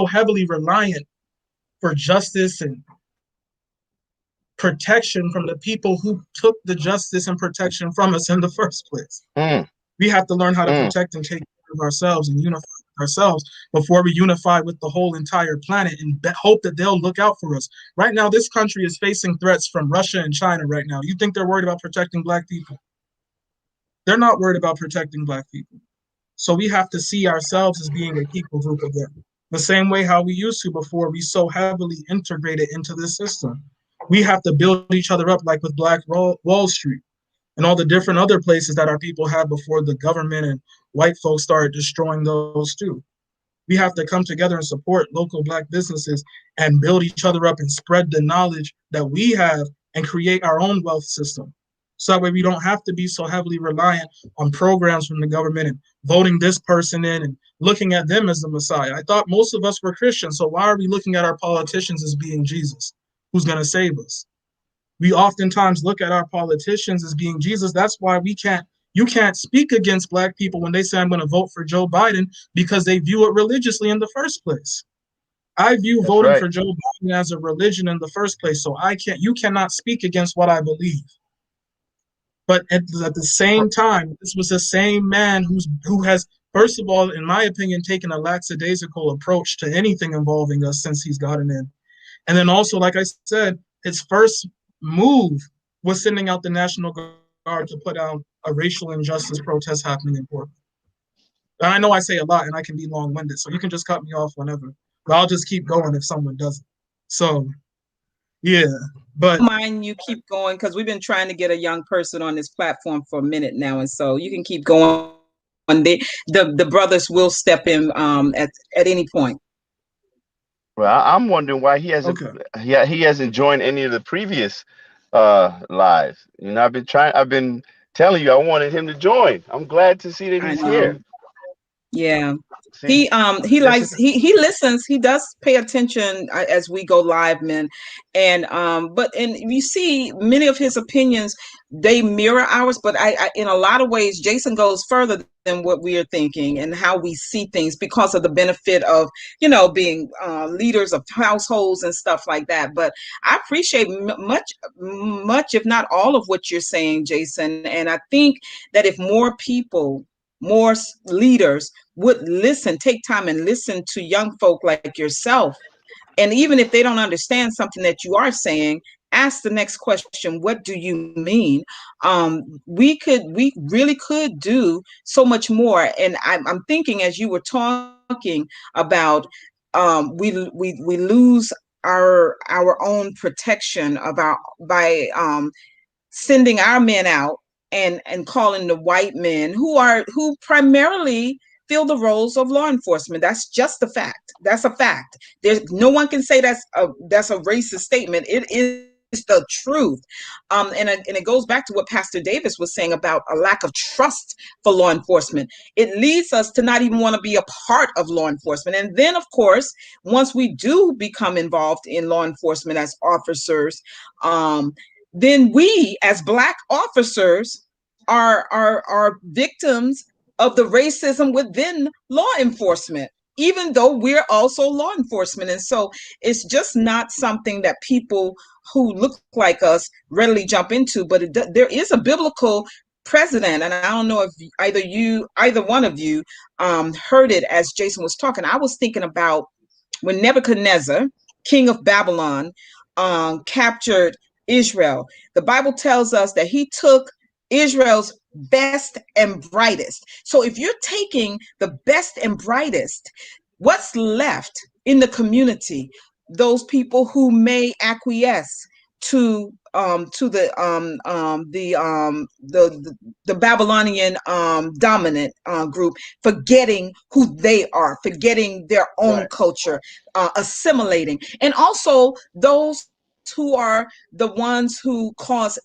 heavily reliant for justice and protection from the people who took the justice and protection from us in the first place. We have to learn how to protect and take care of ourselves and unify ourselves before we unify with the whole entire planet and hope that they'll look out for us. Right now, this country is facing threats from Russia and China right now. You think they're worried about protecting Black people? They're not worried about protecting Black people. So we have to see ourselves as being a people group again. The same way how we used to before we so heavily integrated into this system. We have to build each other up like with Black Wall Street and all the different other places that our people had before the government and white folks started destroying those too. We have to come together and support local Black businesses and build each other up and spread the knowledge that we have and create our own wealth system. So that way we don't have to be so heavily reliant on programs from the government and voting this person in and looking at them as the Messiah. I thought most of us were Christians, so why are we looking at our politicians as being Jesus, who's going to save us? We oftentimes look at our politicians as being Jesus. That's why you can't speak against Black people when they say I'm going to vote for Joe Biden because they view it religiously in the first place. I view voting for Joe Biden as a religion in the first place, so you cannot speak against what I believe. But at the same time, this was the same man who has, first of all, in my opinion, taken a lackadaisical approach to anything involving us since he's gotten in. And then also, like I said, his first move was sending out the National Guard to put out a racial injustice protest happening in Portland. And I know I say a lot and I can be long-winded, so you can just cut me off whenever. But I'll just keep going if someone doesn't. So, yeah. But mind you keep going because we've been trying to get a young person on this platform for a minute now, and so you can keep going. The brothers will step in at any point. Well, I'm wondering why he hasn't he hasn't joined any of the previous lives. You know, I've been telling you I wanted him to join. I'm glad to see that he's here. Yeah. See, he listens, he does pay attention as we go live, men. And you see many of his opinions, they mirror ours, but I in a lot of ways Jason goes further than what we are thinking and how we see things because of the benefit of, being leaders of households and stuff like that. But I appreciate much, if not all of what you're saying, Jason. And I think that if more people, more leaders would take time and listen to young folk like yourself. And even if they don't understand something that you are saying, ask the next question, what do you mean? We really could do so much more. And I'm thinking as you were talking about, we lose our own protection by sending our men out and calling the white men who primarily fill the roles of law enforcement. That's just a fact. That's a fact. There's no one can say that's a racist statement. It is the truth. And it goes back to what Pastor Davis was saying about a lack of trust for law enforcement. It leads us to not even want to be a part of law enforcement. And then, of course, once we do become involved in law enforcement as officers, then we, as Black officers, are victims of the racism within law enforcement, even though we're also law enforcement. And so it's just not something that people who look like us readily jump into. But there is a biblical precedent, and I don't know if either one of you heard it as Jason was talking. I was thinking about when Nebuchadnezzar, king of Babylon, captured Israel. The Bible tells us that he took Israel's best and brightest. So if you're taking the best and brightest, what's left in the community? Those people who may acquiesce to the Babylonian dominant group, forgetting who they are, forgetting their own culture, assimilating, and also those who are the ones who cause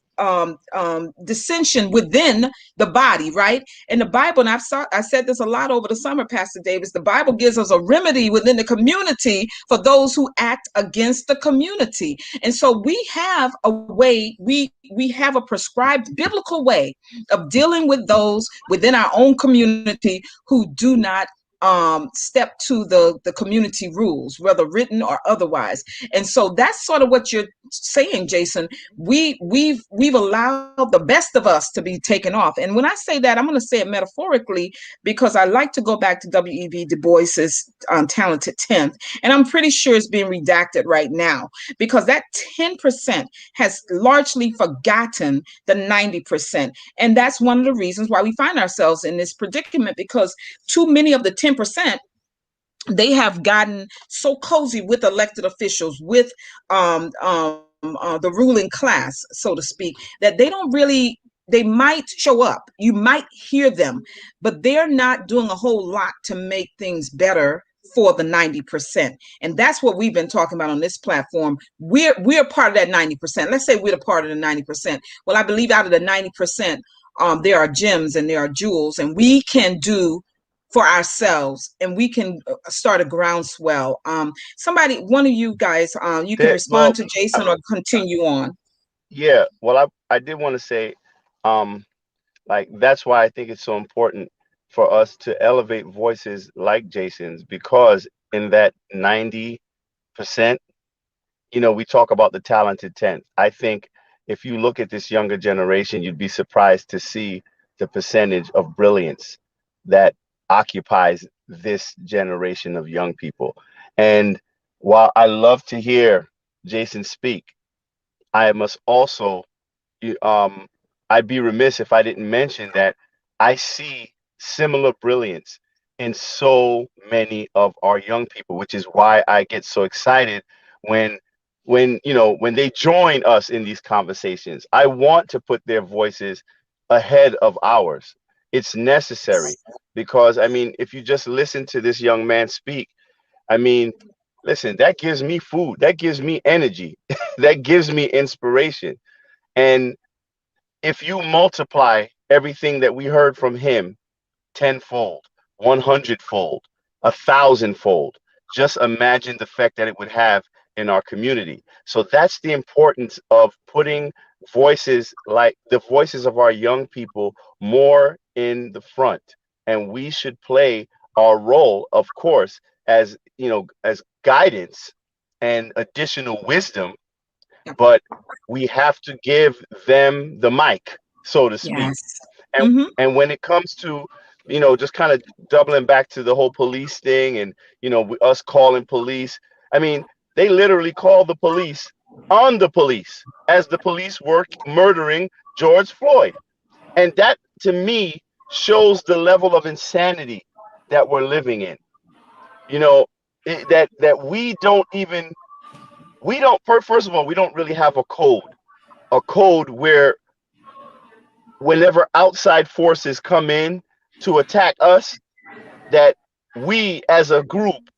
dissension within the body, right? In the Bible, and I said this a lot over the summer, Pastor Davis, the Bible gives us a remedy within the community for those who act against the community. And so we have a way, we have a prescribed biblical way of dealing with those within our own community who do not step to the community rules, whether written or otherwise. And so that's sort of what you're saying, Jason. We've allowed the best of us to be taken off. And when I say that, I'm going to say it metaphorically, because I like to go back to W.E.B. Du Bois's Talented 10th, and I'm pretty sure it's being redacted right now, because that 10% has largely forgotten the 90%. And that's one of the reasons why we find ourselves in this predicament, because too many of the 10%, they have gotten so cozy with elected officials, with the ruling class, so to speak, that they might show up, you might hear them, but they're not doing a whole lot to make things better for the 90%. And that's what we've been talking about on this platform. We're part of that 90%. Let's say we're a part of the 90%. Well, I believe out of the 90%, there are gems and there are jewels, and we can do for ourselves, and we can start a groundswell. Somebody, one of you guys, you can respond to Jason or continue on. Yeah, well, I did want to say, like, that's why I think it's so important for us to elevate voices like Jason's, because in that 90%, we talk about the talented 10th. I think if you look at this younger generation, you'd be surprised to see the percentage of brilliance that occupies this generation of young people. And while I love to hear Jason speak, I must also, I'd be remiss if I didn't mention that I see similar brilliance in so many of our young people, which is why I get so excited when they join us in these conversations. I want to put their voices ahead of ours. It's necessary, because I mean, if you just listen to this young man speak, I mean, listen, that gives me food, that gives me energy, that gives me inspiration. And if you multiply everything that we heard from him tenfold, 100-fold, 1,000-fold, just imagine the effect that it would have in our community. So that's the importance of putting voices like the voices of our young people more in the front. And we should play our role, of course, as as guidance and additional wisdom, but we have to give them the mic, so to speak. Yes. And when it comes to just kind of doubling back to the whole police thing, and us calling police, I mean, they literally call the police on the police as the police were murdering George Floyd. And that, to me, shows the level of insanity that we're living in. That first of all, we don't really have a code where whenever outside forces come in to attack us, that we as a group,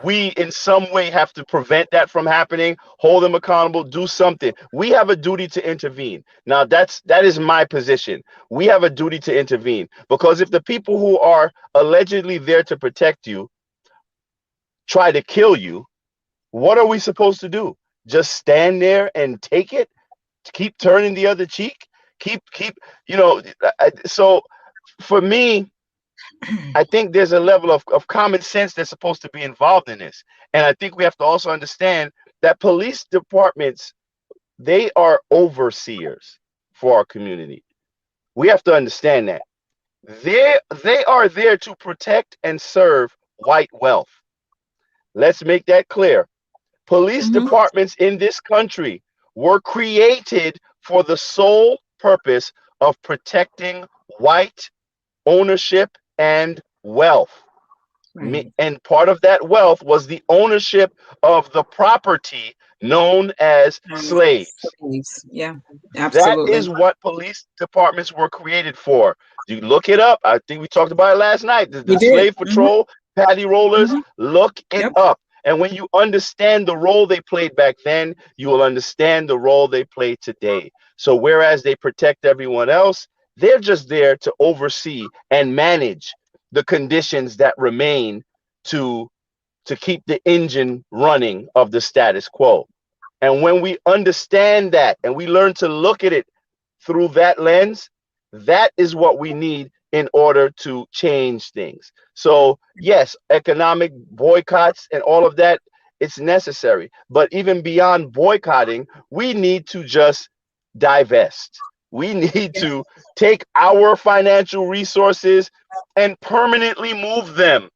we in some way have to prevent that from happening, hold them accountable, do something. We have a duty to intervene. Now that is my position. We have a duty to intervene, because if the people who are allegedly there to protect you try to kill you, what are we supposed to do? Just stand there and take it? Keep turning the other cheek? Keep, so for me, I think there's a level of common sense that's supposed to be involved in this. And I think we have to also understand that police departments, they are overseers for our community. We have to understand that. They are there to protect and serve white wealth. Let's make that clear. Police departments in this country were created for the sole purpose of protecting white ownership and wealth. Right. And part of that wealth was the ownership of the property known as slaves. Yeah, That absolutely. is what police departments were created for. You look it up. I think we talked about it last night. The We did. slave patrol, patty rollers, look it Yep. up. And when you understand the role they played back then, you will understand the role they play today. So whereas they protect everyone else, they're just there to oversee and manage the conditions that remain to keep the engine running of the status quo. And when we understand that and we learn to look at it through that lens, that is what we need in order to change things. So yes, economic boycotts and all of that, it's necessary. But even beyond boycotting, we need to just divest. We need to take our financial resources and permanently move them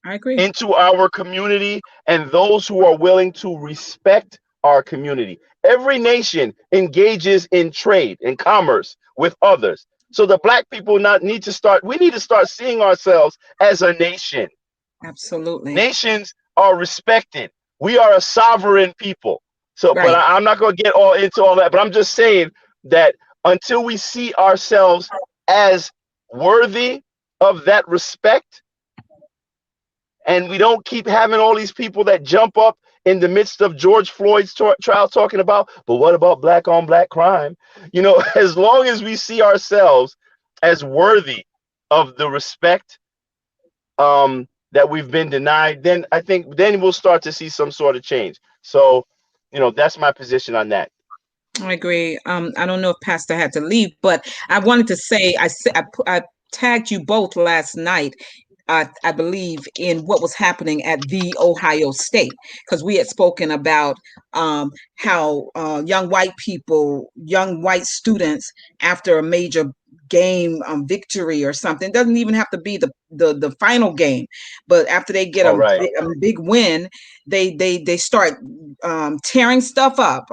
I agree. into our community and those who are willing to respect our community. Every nation engages in trade and commerce with others. So the black people we need to start seeing ourselves as a nation. Absolutely. Nations are respected. We are a sovereign people. So, Right. but I'm not going to get all into all that, but I'm just saying that until we see ourselves as worthy of that respect, and we don't keep having all these people that jump up in the midst of George Floyd's trial talking about, but what about black on black crime? As long as we see ourselves as worthy of the respect that we've been denied, then I think then we'll start to see some sort of change. So, that's my position on that. I agree. I don't know if Pastor had to leave, but I wanted to say I tagged you both last night. I believe in what was happening at the Ohio State, because we had spoken about how young white students, after a major game victory or something, it doesn't even have to be the final game, but after they get a big win, they start tearing stuff up,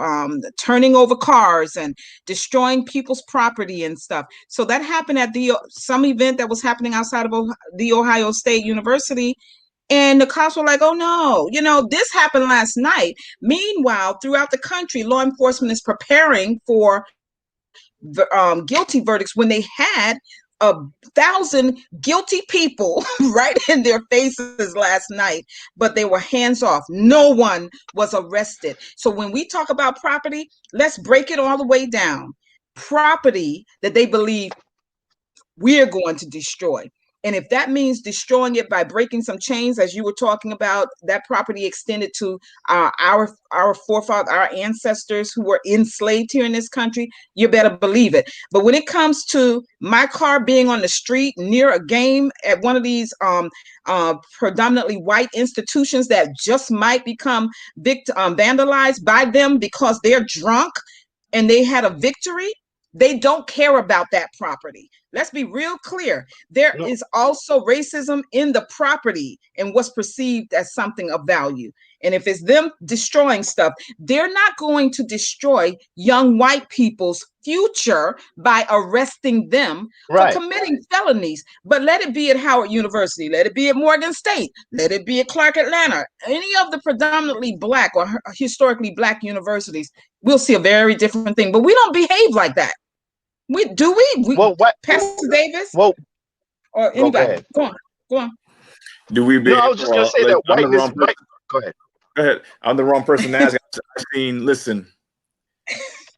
turning over cars and destroying people's property and stuff. So that happened at some event that was happening outside of the Ohio State University. And the cops were like, oh no, this happened last night. Meanwhile, throughout the country, law enforcement is preparing for guilty verdicts when they had 1,000 guilty people right in their faces last night, but they were hands off. No one was arrested. So when we talk about property, let's break it all the way down. Property that they believe we're going to destroy. And if that means destroying it by breaking some chains, as you were talking about, that property extended to our forefathers, our ancestors who were enslaved here in this country, you better believe it. But when it comes to my car being on the street near a game at one of these predominantly white institutions that just might become vandalized by them because they're drunk and they had a victory, they don't care about that property. Let's be real clear. There is also racism in the property and what's perceived as something of value. And if it's them destroying stuff, they're not going to destroy young white people's future by arresting them for committing felonies. But let it be at Howard University, let it be at Morgan State, let it be at Clark Atlanta, any of the predominantly black or historically black universities, we'll see a very different thing. But we don't behave like that. We well, what, Pastor Davis? well, Or anybody? Go on. Do we be? No, I was just gonna Well, say like, that I'm the whiteness. wrong person. Go ahead. Go ahead. I'm the wrong person to ask. I've seen. Listen,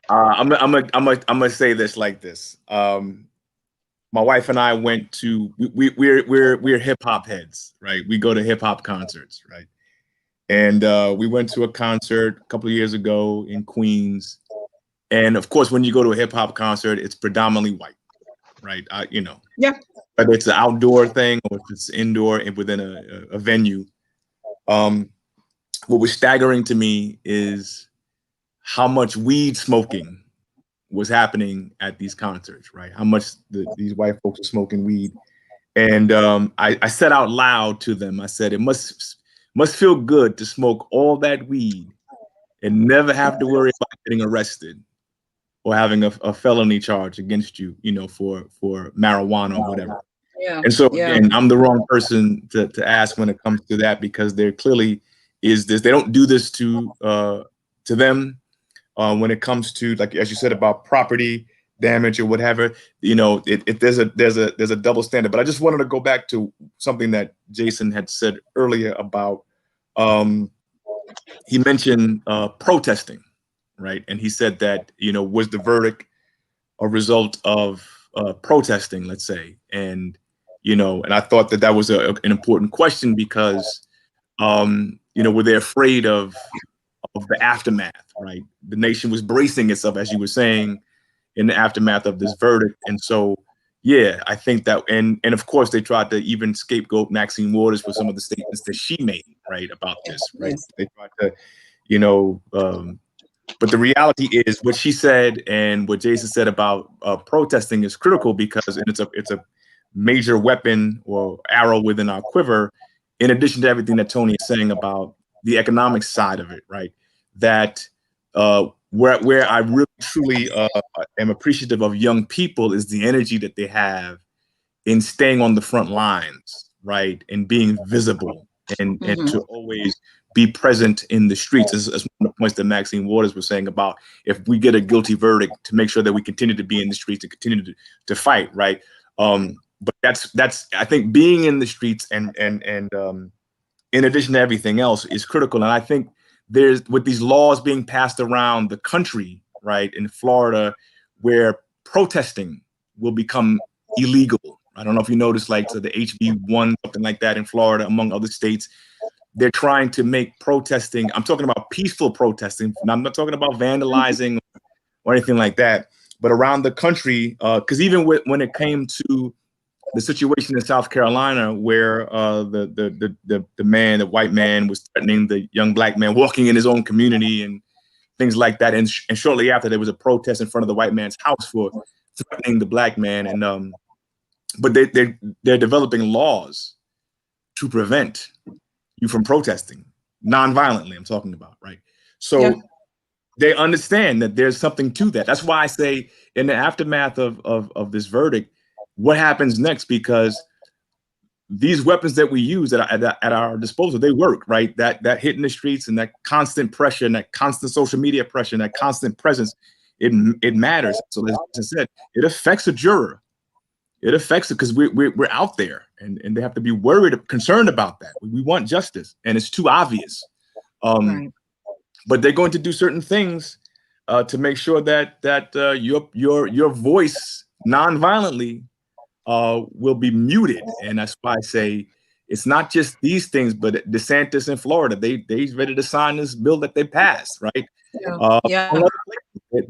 I'm gonna say this like this. My wife and I went to. We're hip hop heads, right? We go to hip hop concerts, right? And we went to a concert a couple of years ago in Queens. And of course, when you go to a hip hop concert, it's predominantly white, right? Yeah. Whether it's an outdoor thing or if it's indoor and within a venue. What was staggering to me is how much weed smoking was happening at these concerts, right? How much these white folks are smoking weed. And I said out loud to them, I said, it must feel good to smoke all that weed and never have to worry about getting arrested or having a felony charge against you, for marijuana or whatever. Yeah. And so Yeah. again, I'm the wrong person to ask when it comes to that, because there clearly is this. They don't do this to them when it comes to, like as you said, about property damage or whatever. There's a double standard. But I just wanted to go back to something that Jason had said earlier about. He mentioned protesting, right? And he said that was the verdict a result of protesting, let's say, and I thought that was an important question because were they afraid of the aftermath, right? The nation was bracing itself, as you were saying, in the aftermath of this verdict. And so, yeah, I think that, and of course, they tried to even scapegoat Maxine Waters for some of the statements that she made, right, about this, right? Yes. They tried to, but the reality is what she said and what Jason said about protesting is critical because it's a major weapon or arrow within our quiver, in addition to everything that Tony is saying about the economic side of it, right? That where I really truly am appreciative of young people is the energy that they have in staying on the front lines, right? And being visible and to always be present in the streets. As one of the points that Maxine Waters was saying about if we get a guilty verdict, to make sure that we continue to be in the streets and continue to fight, right? But that's I think being in the streets and in addition to everything else is critical. And I think there's, with these laws being passed around the country, right, in Florida, where protesting will become illegal. I don't know if you noticed, like, so the HB1, something like that in Florida, among other states, they're trying to make protesting, I'm talking about peaceful protesting. I'm not talking about vandalizing or anything like that, but around the country, because even when it came to the situation in South Carolina, where the white man was threatening the young black man walking in his own community and things like that, and shortly after there was a protest in front of the white man's house for threatening the black man, and but they're developing laws to prevent you from protesting non-violently. I'm talking about, right? So they understand that there's something to that. That's why I say in the aftermath of this verdict, what happens next? Because these weapons that we use at our disposal, they work, right? That hit in the streets and that constant pressure and that constant social media pressure and that constant presence, it matters. So as I said, it affects a juror. It affects it because we're out there and they have to be concerned about that. We want justice, and it's too obvious. Right. But they're going to do certain things to make sure that your voice non-violently will be muted. And that's why I say it's not just these things, but DeSantis in Florida, they's ready to sign this bill that they passed, right?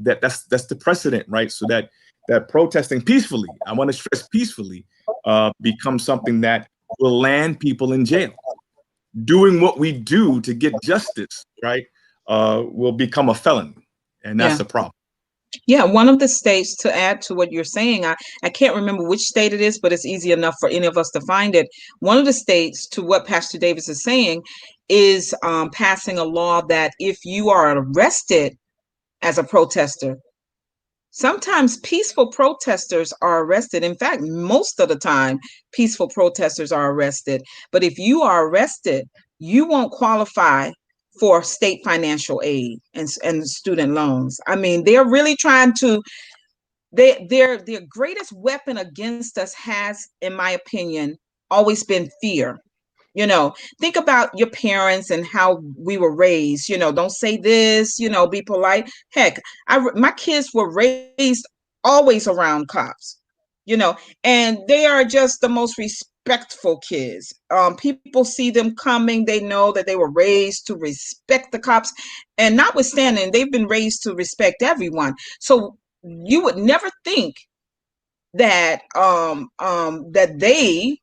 That's the precedent, right? So that protesting peacefully, I want to stress peacefully, becomes something that will land people in jail. Doing what we do to get justice, right, will become a felony, and that's the problem. Yeah, one of the states, to add to what you're saying, I can't remember which state it is, but it's easy enough for any of us to find it. One of the states, to what Pastor Davis is saying, is passing a law that if you are arrested as a protester, sometimes peaceful protesters are arrested. In fact, most of the time, peaceful protesters are arrested. But if you are arrested, you won't qualify for state financial aid and student loans. I mean, they're really trying to, their greatest weapon against us has, in my opinion, always been fear. You know, think about your parents and how we were raised. You know, don't say this, you know, be polite. Heck, my kids were raised always around cops, you know, and they are just the most respectful kids. People see them coming, they know that they were raised to respect the cops, and notwithstanding, they've been raised to respect everyone. So you would never think that that they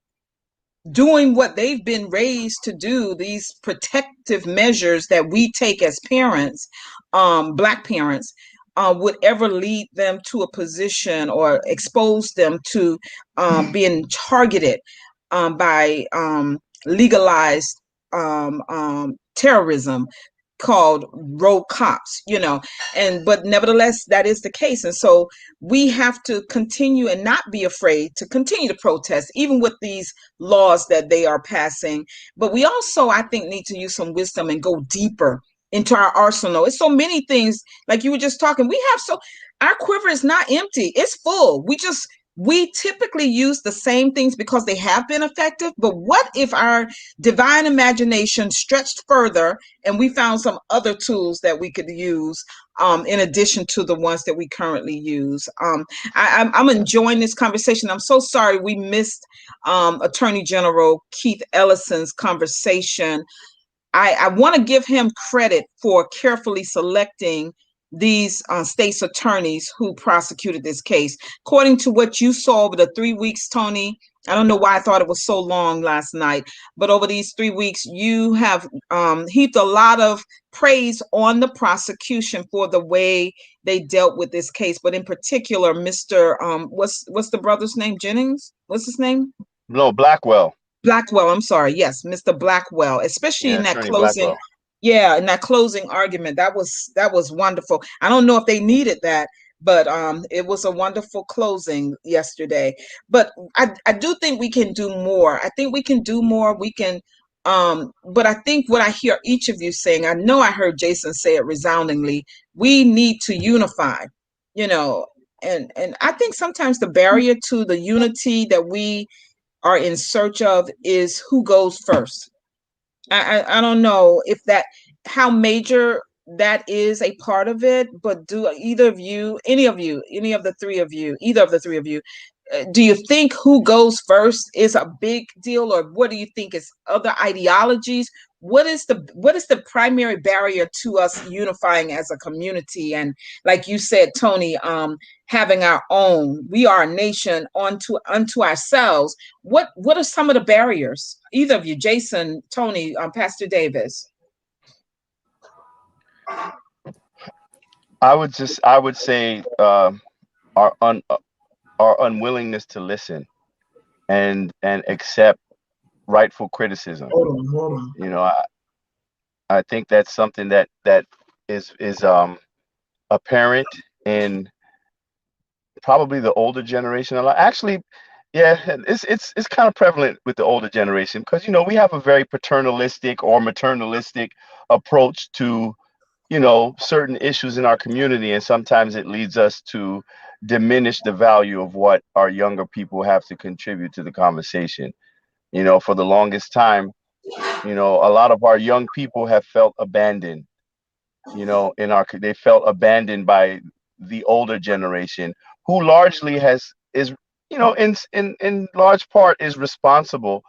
doing what they've been raised to do, these protective measures that we take as parents, Black parents, would ever lead them to a position or expose them to being targeted by legalized terrorism called rogue cops, you know, and but nevertheless, that is the case. And so we have to continue and not be afraid to continue to protest, even with these laws that they are passing. But we also, I think, need to use some wisdom and go deeper into our arsenal. It's so many things, like you were just talking. We have our quiver is not empty, it's full. We typically use the same things because they have been effective. But what if our divine imagination stretched further and we found some other tools that we could use in addition to the ones that we currently use? I'm enjoying this conversation. I'm so sorry we missed Attorney General Keith Ellison's conversation. I want to give him credit for carefully selecting these state's attorneys who prosecuted this case. According to what you saw over the 3 weeks, Tony, I don't know why I thought it was so long last night, but over these 3 weeks, you have heaped a lot of praise on the prosecution for the way they dealt with this case. But in particular, Mr. What's the brother's name? Jennings? What's his name? No, Blackwell. Blackwell, I'm sorry. Yes, Mr. Blackwell, especially Yeah, in that Attorney closing. Blackwell. Yeah, in that closing argument, that was wonderful. I don't know if they needed that, but it was a wonderful closing yesterday. But I do think we can do more. I think we can do more. We can but I think what I hear each of you saying, I know I heard Jason say it resoundingly, we need to unify, you know, and I think sometimes the barrier to the unity that we are in search of is who goes first. I don't know if that how major that is a part of it, but do either of you, any of the three of you, either of the three of you, do you think who goes first is a big deal, or what do you think is other ideologies? What is the primary barrier to us unifying as a community? And like you said, Tony, having our own, we are a nation unto ourselves. What are some of the barriers? Either of you, Jason, Tony, Pastor Davis. I would say our our unwillingness to listen and accept rightful criticism. Hold on. You know, I think that's something that is apparent in probably the older generation a lot. Actually, yeah, it's kind of prevalent with the older generation because we have a very paternalistic or maternalistic approach to certain issues in our community, and sometimes it leads us to diminish the value of what our younger people have to contribute to the conversation. For the longest time, a lot of our young people have felt abandoned. They felt abandoned by the older generation, who largely is in large part is responsible,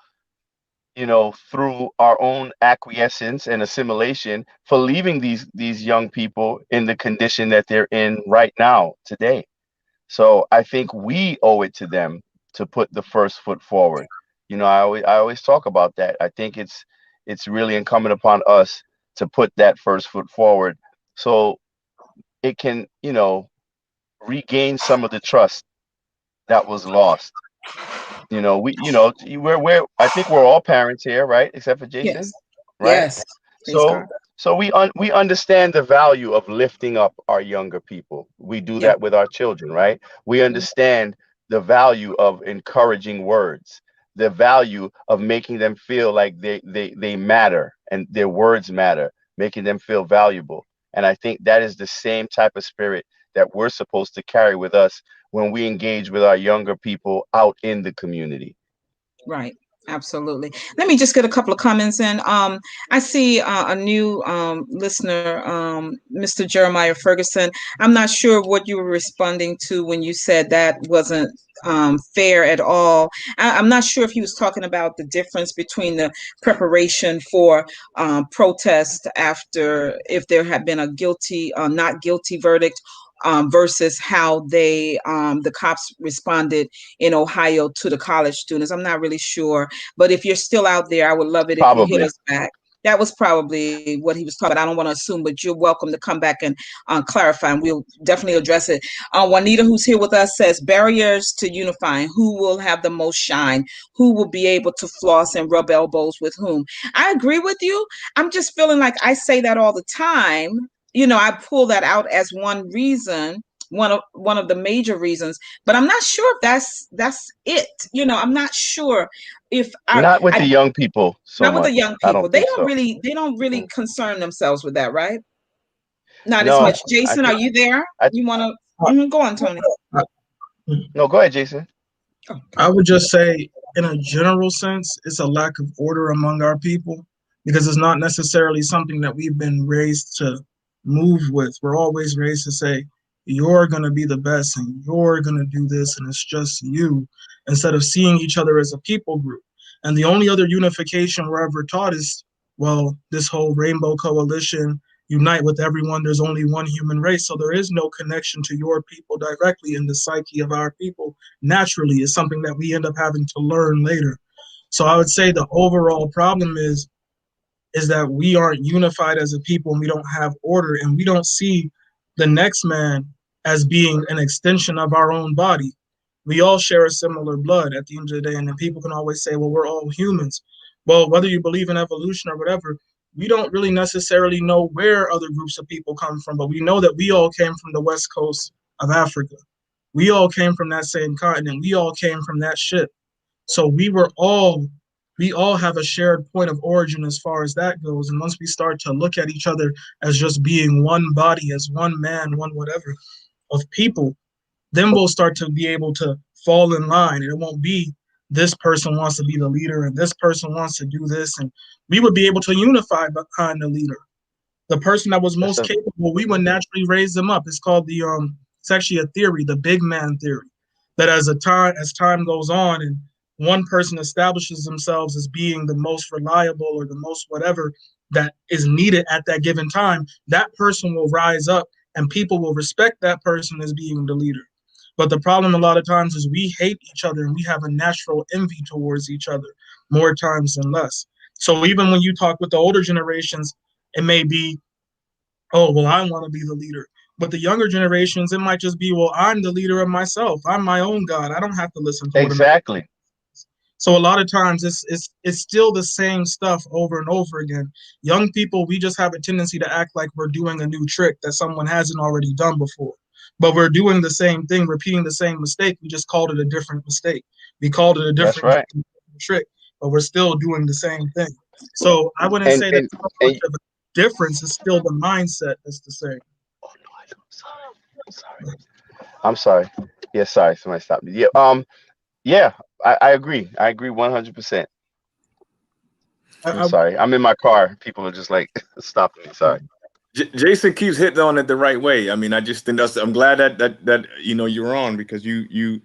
through our own acquiescence and assimilation for leaving these young people in the condition that they're in right now today. So I think we owe it to them to put the first foot forward. I always talk about that. I think it's really incumbent upon us to put that first foot forward so it can, regain some of the trust that was lost. We're I think we're all parents here, right? Except for Yes. Jason, right? Yes. Praise So God. so we understand the value of lifting up our younger people. We do Yeah. that with our children, right? We understand the value of encouraging words, the value of making them feel like they matter and their words matter, making them feel valuable. And I think that is the same type of spirit that we're supposed to carry with us when we engage with our younger people out in the community. Right. Absolutely. Let me just get a couple of comments in. I see a new listener, Mr. Jeremiah Ferguson. I'm not sure what you were responding to when you said that wasn't fair at all. I'm not sure if he was talking about the difference between the preparation for protest after if there had been a guilty, not guilty verdict. Versus how the cops responded in Ohio to the college students. I'm not really sure, but if you're still out there, I would love it if you hit Probably. us back. That was probably what he was talking about. I don't want to assume, but you're welcome to come back and clarify, and we'll definitely address it. Juanita, who's here with us, says barriers to unifying. Who will have the most shine? Who will be able to floss and rub elbows with whom? I agree with you. I'm just feeling like I say that all the time. I pull that out as one reason, one of the major reasons, but I'm not sure if that's it. I'm not sure if Not with the I young people so not with the much. young I people. don't They think don't so. really they don't really Mm. concern themselves with that, right? Not as No, much. I Jason, are think you there? I You want Uh, to go on, Tony? uh, no. Go ahead, Jason. I would just say, in a general sense, it's a lack of order among our people because it's not necessarily something that we've been raised to move with. We're always raised to say, you're going to be the best and you're going to do this, and it's just you, instead of seeing each other as a people group. And the only other unification we're ever taught is, well, this whole rainbow coalition, unite with everyone. There's only one human race. So there is no connection to your people directly in the psyche of our people naturally. Is something that we end up having to learn later. So I would say the overall problem is that we aren't unified as a people and we don't have order and we don't see the next man as being an extension of our own body. We all share a similar blood at the end of the day, and then people can always say, well, we're all humans. Well, whether you believe in evolution or whatever, we don't really necessarily know where other groups of people come from, but we know that we all came from the west coast of Africa. We all came from that same continent. We all came from that ship. So we all have a shared point of origin as far as that goes. And once we start to look at each other as just being one body, as one man, one whatever of people, then we'll start to be able to fall in line. And it won't be this person wants to be the leader and this person wants to do this. And we would be able to unify behind the leader. The person that was That's most a capable, we would naturally raise them up. It's called it's actually a theory, the big man theory, that as time goes on and one person establishes themselves as being the most reliable or the most whatever that is needed at that given time, that person will rise up and people will respect that person as being the leader. But the problem a lot of times is we hate each other and we have a natural envy towards each other more times than less. So even when you talk with the older generations, it may be, oh, well, I want to be the leader. But the younger generations, it might just be, well, I'm the leader of myself. I'm my own God. I don't have to listen to what another. exactly. So a lot of times it's still the same stuff over and over again. Young people, we just have a tendency to act like we're doing a new trick that someone hasn't already done before. But we're doing the same thing, repeating the same mistake. We just called it a different mistake. We called it a That's different right. trick, but we're still doing the same thing. So I wouldn't And say that and so much and of a difference. Is still the mindset that's the same. oh no, I'm sorry. I'm sorry. I'm sorry. Yeah, sorry. Somebody stopped me. Yeah. Yeah. I agree. I agree 100%. I'm I, sorry. I'm in my car. People are just like stopping me. Sorry. Jason keeps hitting on it the right way. I mean, I just think I'm glad that you're on, because you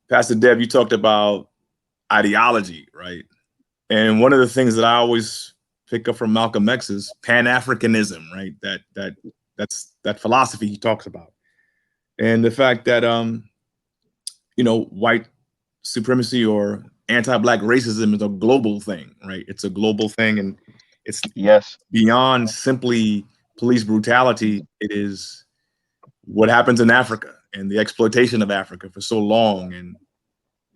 Pastor Deb, you talked about ideology, right? And one of the things that I always pick up from Malcolm X is Pan-Africanism, right? That's that philosophy he talks about, and the fact that white supremacy or anti-black racism is a global thing, right? It's a global thing, and it's Yes. beyond simply police brutality. It is what happens in Africa and the exploitation of Africa for so long, and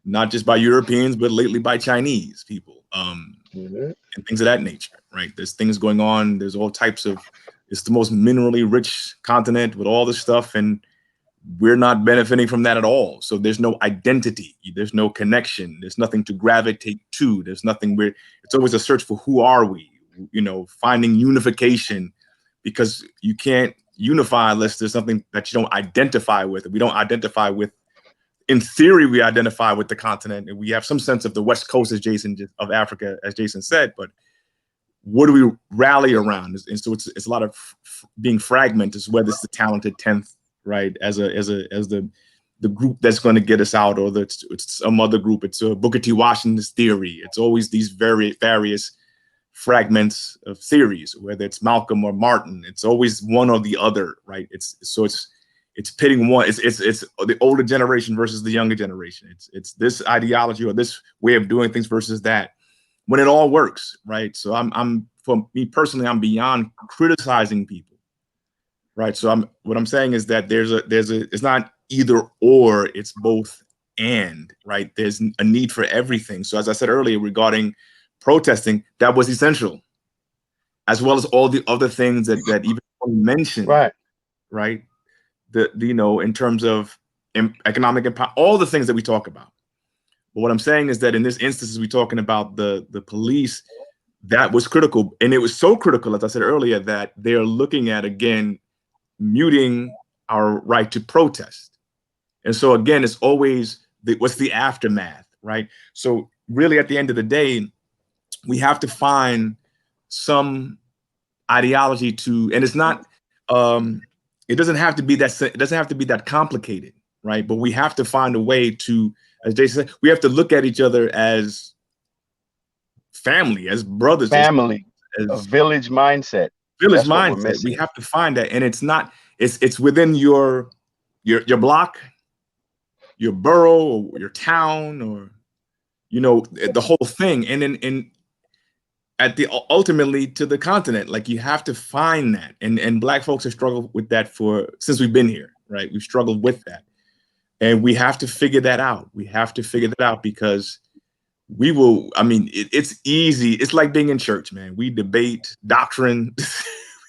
not just by Europeans, but lately by Chinese people, Hmm. and things of that nature, right? There's things going on. There's all types of, it's the most minerally rich continent with all this stuff, and we're not benefiting from that at all. So there's no identity. There's no connection. There's nothing to gravitate to. There's nothing where it's always a search for who are we, finding unification, because you can't unify unless there's something that you don't identify with. We don't identify with in theory, we identify with the continent, and we have some sense of the West Coast, of Africa, as Jason said. But what do we rally around? And so it's a lot of being fragmented. Is whether it's the talented 10th, right, as the group that's going to get us out, or it's some other group. It's Booker T. Washington's theory. It's always these various fragments of theories, whether it's Malcolm or Martin. It's always one or the other, right? It's pitting one. It's the older generation versus the younger generation. It's this ideology or this way of doing things versus that. When it all works, right? So I'm for me personally, I'm beyond criticizing people, right? So what I'm saying is that it's not either or, it's both and, right? There's a need for everything. So as I said earlier regarding protesting, that was essential, as well as all the other things that even mentioned, right? In terms of economic impact, all the things that we talk about. But what I'm saying is that in this instance, we're talking about the police. That was critical, and it was so critical, as I said earlier, that they're looking at again muting our right to protest. And so again, it's always what's the aftermath, right? So really, at the end of the day, we have to find some ideology and it's not. It doesn't have to be that. It doesn't have to be that complicated, right? But we have to find a way to, as Jason said, we have to look at each other as family, as brothers, family, as a village mindset. Village mindset. We have to find that, and it's not. It's within your block, your borough, or your town, or the whole thing, and then ultimately to the continent. Like, you have to find that, and Black folks have struggled with that since we've been here, right? We've struggled with that, and we have to figure that out. We have to figure that out because we will. I mean, it's easy. It's like being in church, man. We debate doctrine.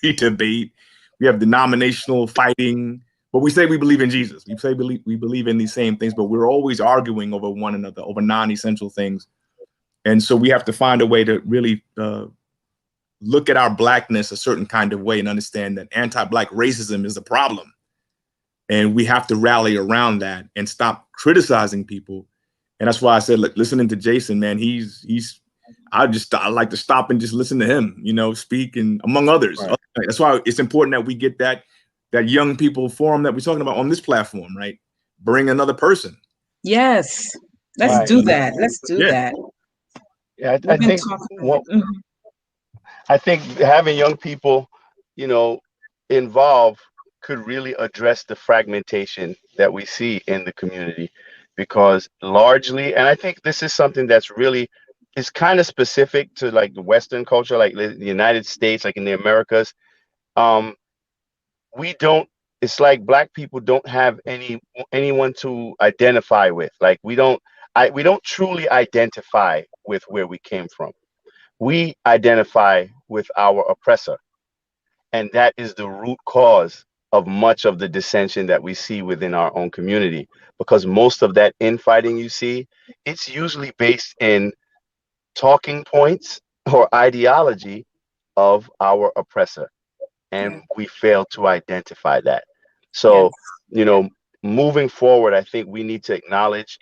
We have denominational fighting, but we say we believe in Jesus. We say we believe in these same things, but we're always arguing over one another, over non-essential things. And so we have to find a way to really look at our Blackness a certain kind of way and understand that anti-Black racism is a problem. And we have to rally around that and stop criticizing people. And that's why I said, like, listening to Jason, man, I like to stop and just listen to him, speak, and among others. Right. That's why it's important that we get that young people forum that we're talking about on this platform, right? Bring another person. Yes. Let's do that. Let's do that. Yeah, I think having young people, involved could really address the fragmentation that we see in the community, because largely, and I think this is something that's really is kind of specific to like the Western culture, like the United States, like in the Americas. It's like Black people don't have anyone to identify with. Like we don't truly identify with where we came from. We identify with our oppressor. And that is the root cause of much of the dissension that we see within our own community, because most of that infighting you see, it's usually based in talking points or ideology of our oppressor. And we fail to identify that. So, moving forward, I think we need to acknowledge,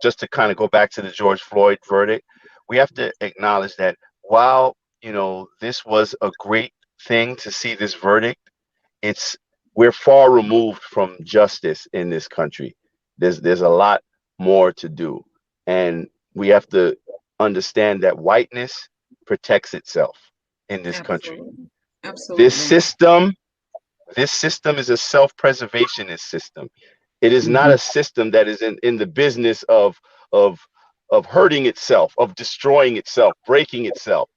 just to kind of go back to the George Floyd verdict, we have to acknowledge that while, this was a great thing to see this verdict, we're far removed from justice in this country. There's a lot more to do. And we have to understand that whiteness protects itself in this country. Absolutely. This system is a self-preservationist system. It is not a system that is in the business of hurting itself, of destroying itself, breaking itself.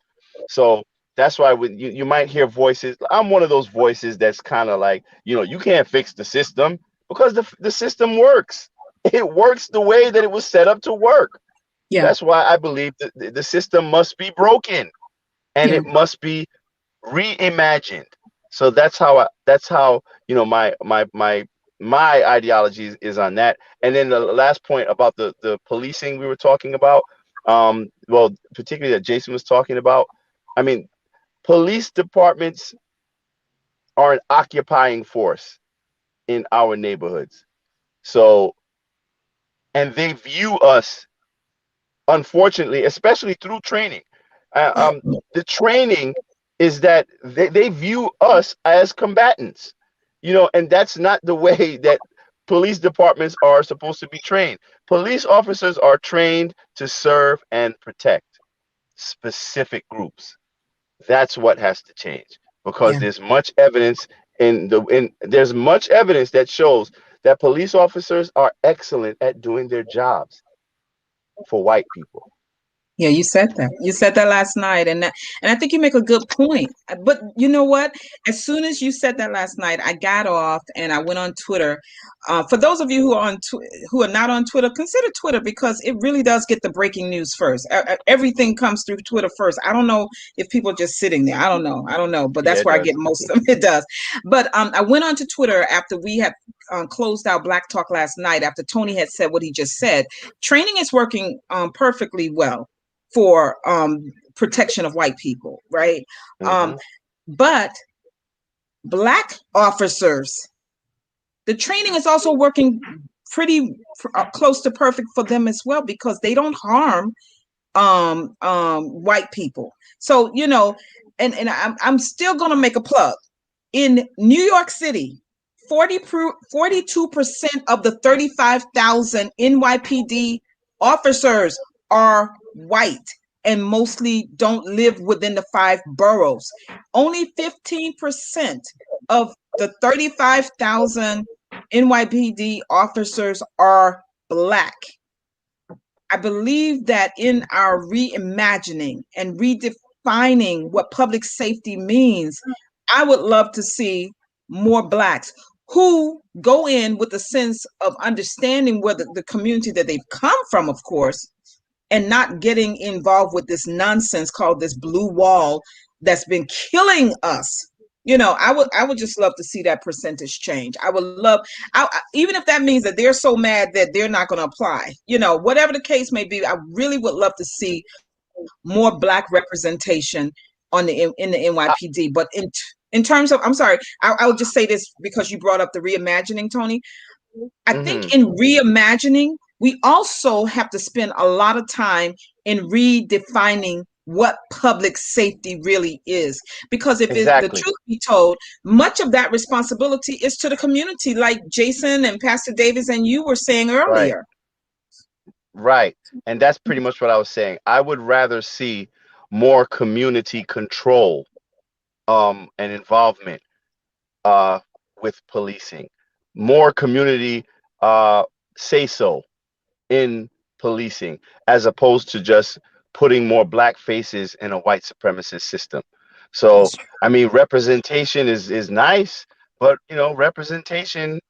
So that's why when you might hear voices, I'm one of those voices that's kind of like, you can't fix the system, because the system works. It works the way that it was set up to work. Yeah. That's why I believe that the system must be broken, and it must be reimagined. So that's how my ideology is on that. And then the last point about the policing we were talking about, well, particularly that Jason was talking about. I mean, police departments are an occupying force in our neighborhoods. So and they view us, unfortunately, especially through training. The training is that they view us as combatants, and that's not the way that police departments are supposed to be trained. Police officers are trained to serve and protect specific groups. That's what has to change, because Yeah. there's much evidence there's much evidence that shows that police officers are excellent at doing their jobs for white people. Yeah, you said that. You said that last night, and I think you make a good point. But you know what? As soon as you said that last night, I got off and I went on Twitter. For those of you who are who are not on Twitter, consider Twitter, because it really does get the breaking news first. Everything comes through Twitter first. I don't know if people are just sitting there. I don't know. But Yeah, that's it where I get does. most of it. It does. But I went on to Twitter after we had closed out Black Talk last night. After Tony had said what he just said, training is working perfectly well for protection of white people, right? Hmm. But Black officers, the training is also working pretty close to perfect for them as well, because they don't harm white people. So, and I'm still going to make a plug. In New York City, 42% of the 35,000 NYPD officers are white and mostly don't live within the 5 boroughs. Only 15% of the 35,000 NYPD officers are Black. I believe that in our reimagining and redefining what public safety means, I would love to see more Blacks who go in with a sense of understanding where the community that they've come from, of course, and not getting involved with this nonsense called this blue wall that's been killing us. I would just love to see that percentage change. I would love, even if that means that they're so mad that they're not going to apply, whatever the case may be. I really would love to see more Black representation in the NYPD. But in terms of, I'm sorry, I would just say this because you brought up the reimagining, Tony. I think in reimagining, we also have to spend a lot of time in redefining what public safety really is. Because if the Exactly. truth be told, much of that responsibility is to the community, like Jason and Pastor Davis and you were saying Right. earlier. Right. And that's pretty much what I was saying. I would rather see more community control and involvement with policing, more community say so in policing, as opposed to just putting more Black faces in a white supremacist system. So, I mean, representation is nice, but representation,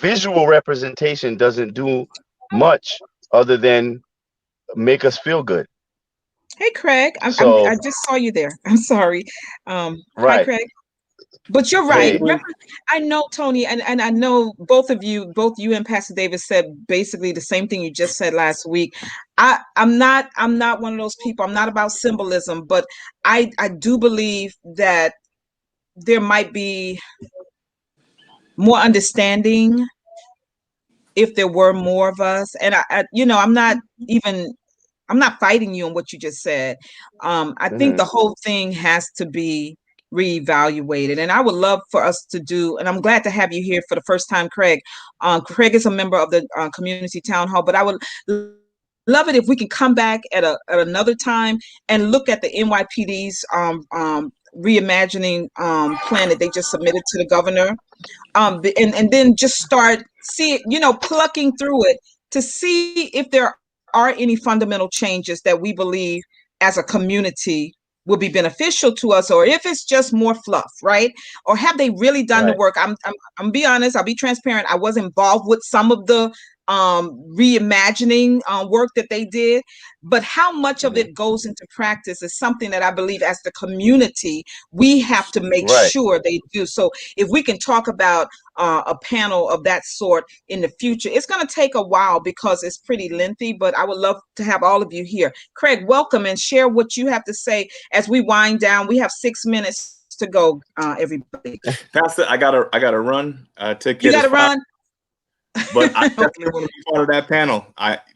visual representation doesn't do much other than make us feel good. Hey, Craig, So, I just saw you there. I'm sorry. Hi, right. Craig. But you're right. Hey. I know, Tony, and I know both you and Pastor Davis said basically the same thing you just said last week. I'm not one of those people. I'm not about symbolism, but I do believe that there might be more understanding if there were more of us. And I'm not fighting you on what you just said. I think the whole thing has to be reevaluated, and I would love for us to do, and I'm glad to have you here for the first time, Craig. Craig is a member of the community town hall, but I would love it if we can come back at another time and look at the NYPD's reimagining plan that they just submitted to the governor, and then just start plucking through it to see if there are any fundamental changes that we believe as a community will be beneficial to us, or if it's just more fluff, right? Or have they really done the work? I'm be honest, I'll be transparent. I was involved with some of the reimagining work that they did, but how much of it goes into practice is something that I believe as the community we have to make sure they do. So if we can talk about a panel of that sort in the future, it's going to take a while because it's pretty lengthy, but I would love to have all of you here. Craig, welcome, and share what you have to say as we wind down. We have 6 minutes to go, everybody. Pastor, I gotta run. You gotta run. but I definitely want to be part of that panel.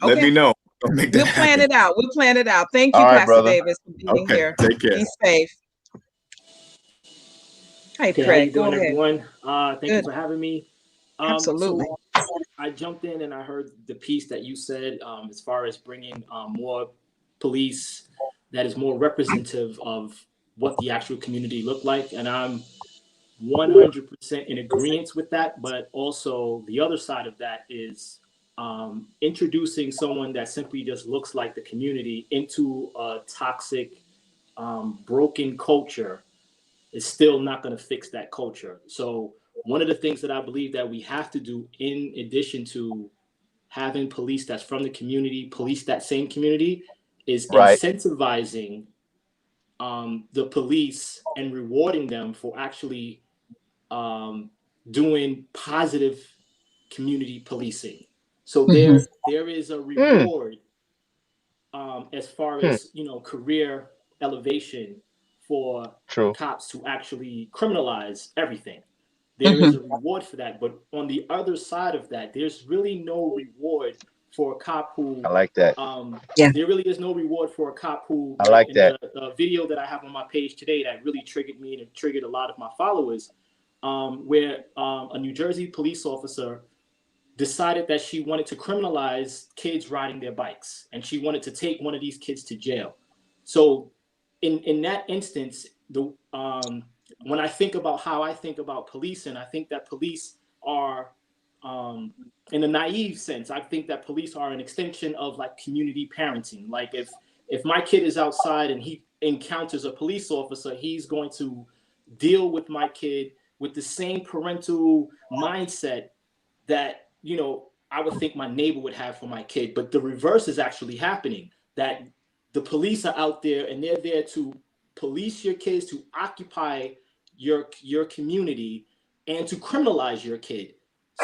Let me know. We'll make that We'll plan happen. it out. We'll plan it out. Thank you, All right, Pastor brother. Davis, for being Okay, here. take care. Be safe. Hey, Okay, how Craig, you go doing, ahead. everyone? Thank you Good. for having me. Absolutely. So I jumped in and I heard the piece that you said as far as bringing more police that is more representative of what the actual community looked like, and I'm 100% in agreement with that. But also the other side of that is introducing someone that simply just looks like the community into a toxic, broken culture is still not going to fix that culture. So one of the things that I believe that we have to do, in addition to having police that's from the community, police that same community, is Right. incentivizing the police and rewarding them for actually doing positive community policing. So Mhm. there is a reward as far Hmm. as career elevation for True. cops to actually criminalize everything. There is a reward for that, but on the other side of that, there's really no reward for a cop who. I like that. Yeah. There really is no reward for a cop who. I like in that. the video that I have on my page today that really triggered me and it triggered a lot of my followers, where a New Jersey police officer decided that she wanted to criminalize kids riding their bikes, and she wanted to take one of these kids to jail. So, in that instance, when I think about how I think about police, and I think that police are, in a naive sense, I think that police are an extension of like community parenting. Like if my kid is outside and he encounters a police officer, he's going to deal with my kid with the same parental mindset that I would think my neighbor would have for my kid. But the reverse is actually happening, that the police are out there and they're there to police your kids, to occupy your community, and to criminalize your kid.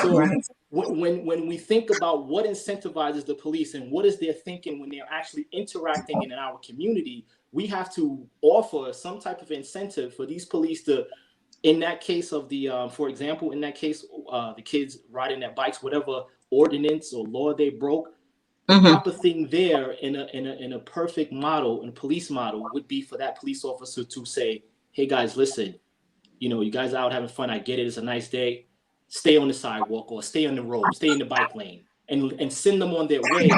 So Right. when we think about what incentivizes the police and what is their thinking when they're actually interacting in our community, we have to offer some type of incentive for these police to, in that case of the, for example, in that case, the kids riding their bikes, whatever ordinance or law they broke, the proper thing there in a perfect model, in a police model, would be for that police officer to say, "Hey guys, listen, you guys are out having fun. I get it. It's a nice day. Stay on the sidewalk or stay on the road, stay in the bike lane," and send them on their way,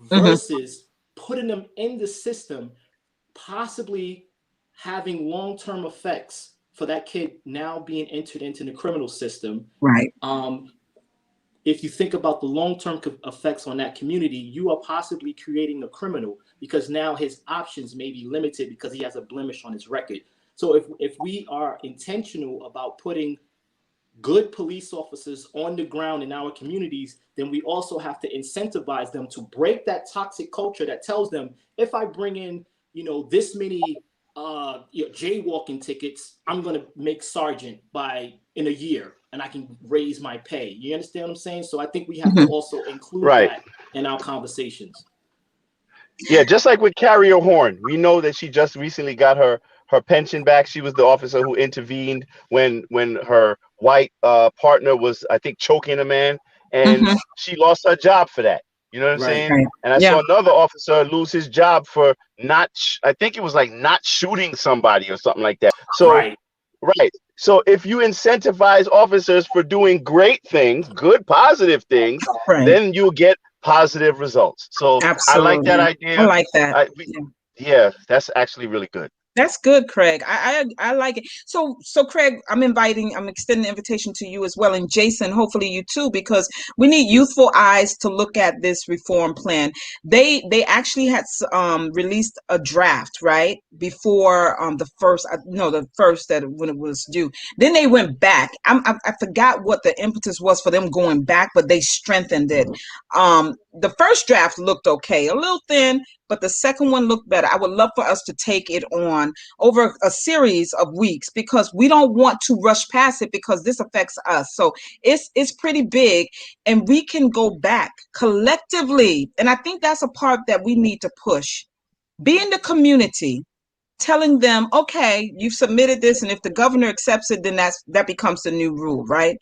versus putting them in the system, possibly having long-term effects for that kid now being entered into the criminal system. Right. If you think about the long-term effects on that community, you are possibly creating a criminal, because now his options may be limited because he has a blemish on his record. So if we are intentional about putting good police officers on the ground in our communities, then we also have to incentivize them to break that toxic culture that tells them, if I bring in, this many jaywalking tickets, I'm going to make sergeant in a year, and I can raise my pay. You understand what I'm saying? So I think we have to also include that in our conversations. Yeah, just like with Carrier Horn, we know that she just recently got her pension back. She was the officer who intervened when her white partner was, I think, choking a man, and she lost her job for that. You know what I'm saying? Right. And I saw another officer lose his job for not, I think it was like not shooting somebody or something like that. So, right. So if you incentivize officers for doing great things, good, positive things, then you'll get positive results. So I like that idea. I like that. Yeah, that's actually really good. That's good, Craig. I like it. So Craig, I'm extending the invitation to you as well, and Jason, hopefully you too, because we need youthful eyes to look at this reform plan. They actually had released a draft right before the first that when it was due. Then they went back. I forgot what the impetus was for them going back, but they strengthened it. The first draft looked okay, a little thin, but the second one looked better. I would love for us to take it on over a series of weeks, because we don't want to rush past it, because this affects us. So it's pretty big, and we can go back collectively. And I think that's a part that we need to push. Be in the community, telling them, okay, you've submitted this, and if the governor accepts it, then that becomes the new rule, right?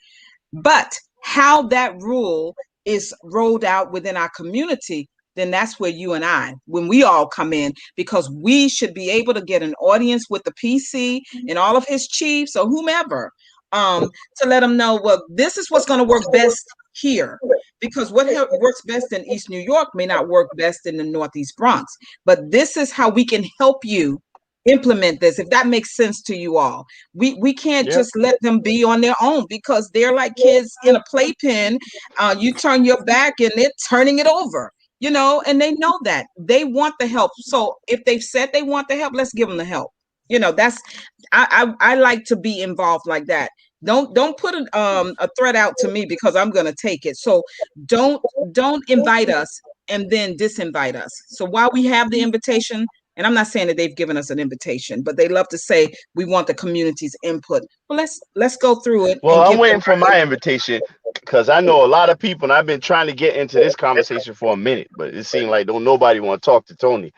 But how that rule is rolled out within our community, then that's where you and I, when we all come in, because we should be able to get an audience with the PC and all of his chiefs or whomever, to let them know, well, this is what's going to work best here, because what works best in East New York may not work best in the Northeast Bronx, but this is how we can help you implement this, if that makes sense to you all. We can't just let them be on their own, because they're like kids in a playpen. You turn your back and they're turning it over, you know, and they know that they want the help. So if they've said they want the help, let's give them the help. You know, that's I like to be involved like that. Don't put a threat out to me, because I'm going to take it. So don't invite us and then disinvite us. So while we have the invitation, and I'm not saying that they've given us an invitation, but they love to say we want the community's input. Well, let's go through it. Well, I'm waiting for my invitation, because I know a lot of people, and I've been trying to get into this conversation for a minute, but it seemed like don't nobody want to talk to Tony.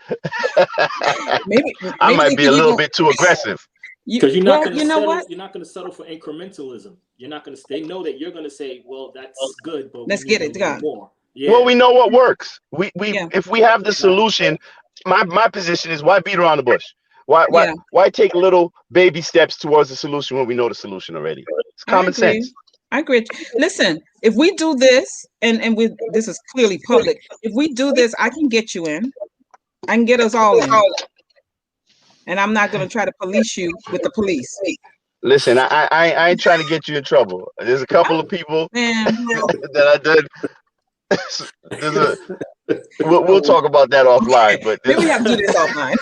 maybe I might be a little bit too aggressive. Because you're not going to settle. You're not going to settle for incrementalism. You're not going to. They know that you're going to say, "Well, that's good, but let's get it done." More. Yeah. Well, we know what works. If we have the solution, my position is, why beat around the bush? Why take little baby steps towards the solution when we know the solution already? It's common sense. I agree. Listen, if we do this, and this is clearly public, if we do this, I can get you in. I can get us all in. And I'm not going to try to police you with the police. Listen, I ain't trying to get you in trouble. There's a couple of people that I did. We'll talk about that offline. But maybe we have to do this offline.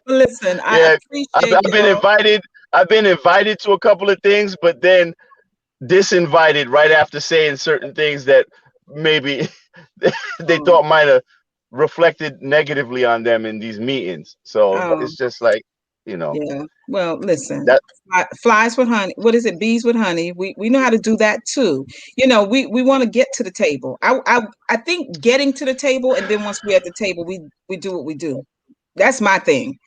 Listen, I appreciate I've been invited. I've been invited to a couple of things, but then disinvited right after saying certain things that maybe they thought might have reflected negatively on them in these meetings. So it's just like, you know. Yeah. Well, listen, flies with honey. What is it? Bees with honey. We know how to do that too. You know, we want to get to the table. I think getting to the table, and then once we're at the table, we do what we do. That's my thing.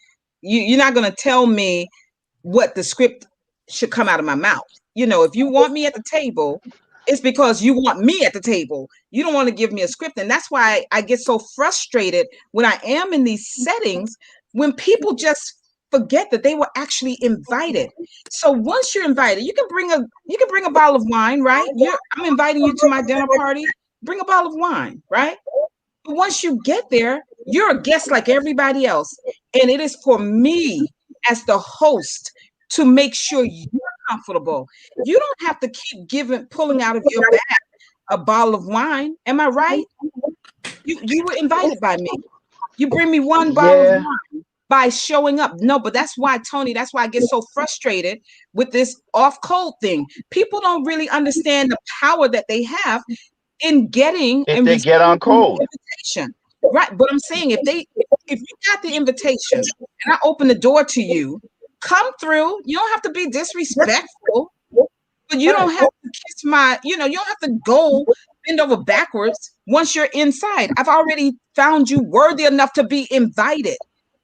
You're not going to tell me what the script should come out of my mouth. You know, if you want me at the table, it's because you want me at the table. You don't want to give me a script. And that's why I get so frustrated when I am in these settings, when people just forget that they were actually invited. So once you're invited, you can bring a bottle of wine, right? I'm inviting you to my dinner party. Bring a bottle of wine, right? But once you get there, you're a guest like everybody else. And it is for me as the host to make sure you're comfortable. You don't have to keep pulling out of your bag a bottle of wine. Am I right? You were invited by me. You bring me one bottle of wine by showing up. No, but that's why, Tony, that's why I get so frustrated with this off code thing. People don't really understand the power that they have in getting if they get on code. Invitation. Right. But I'm saying if you got the invitation and I open the door to you, come through. You don't have to be disrespectful, but you don't have to kiss you don't have to go bend over backwards once you're inside. I've already found you worthy enough to be invited.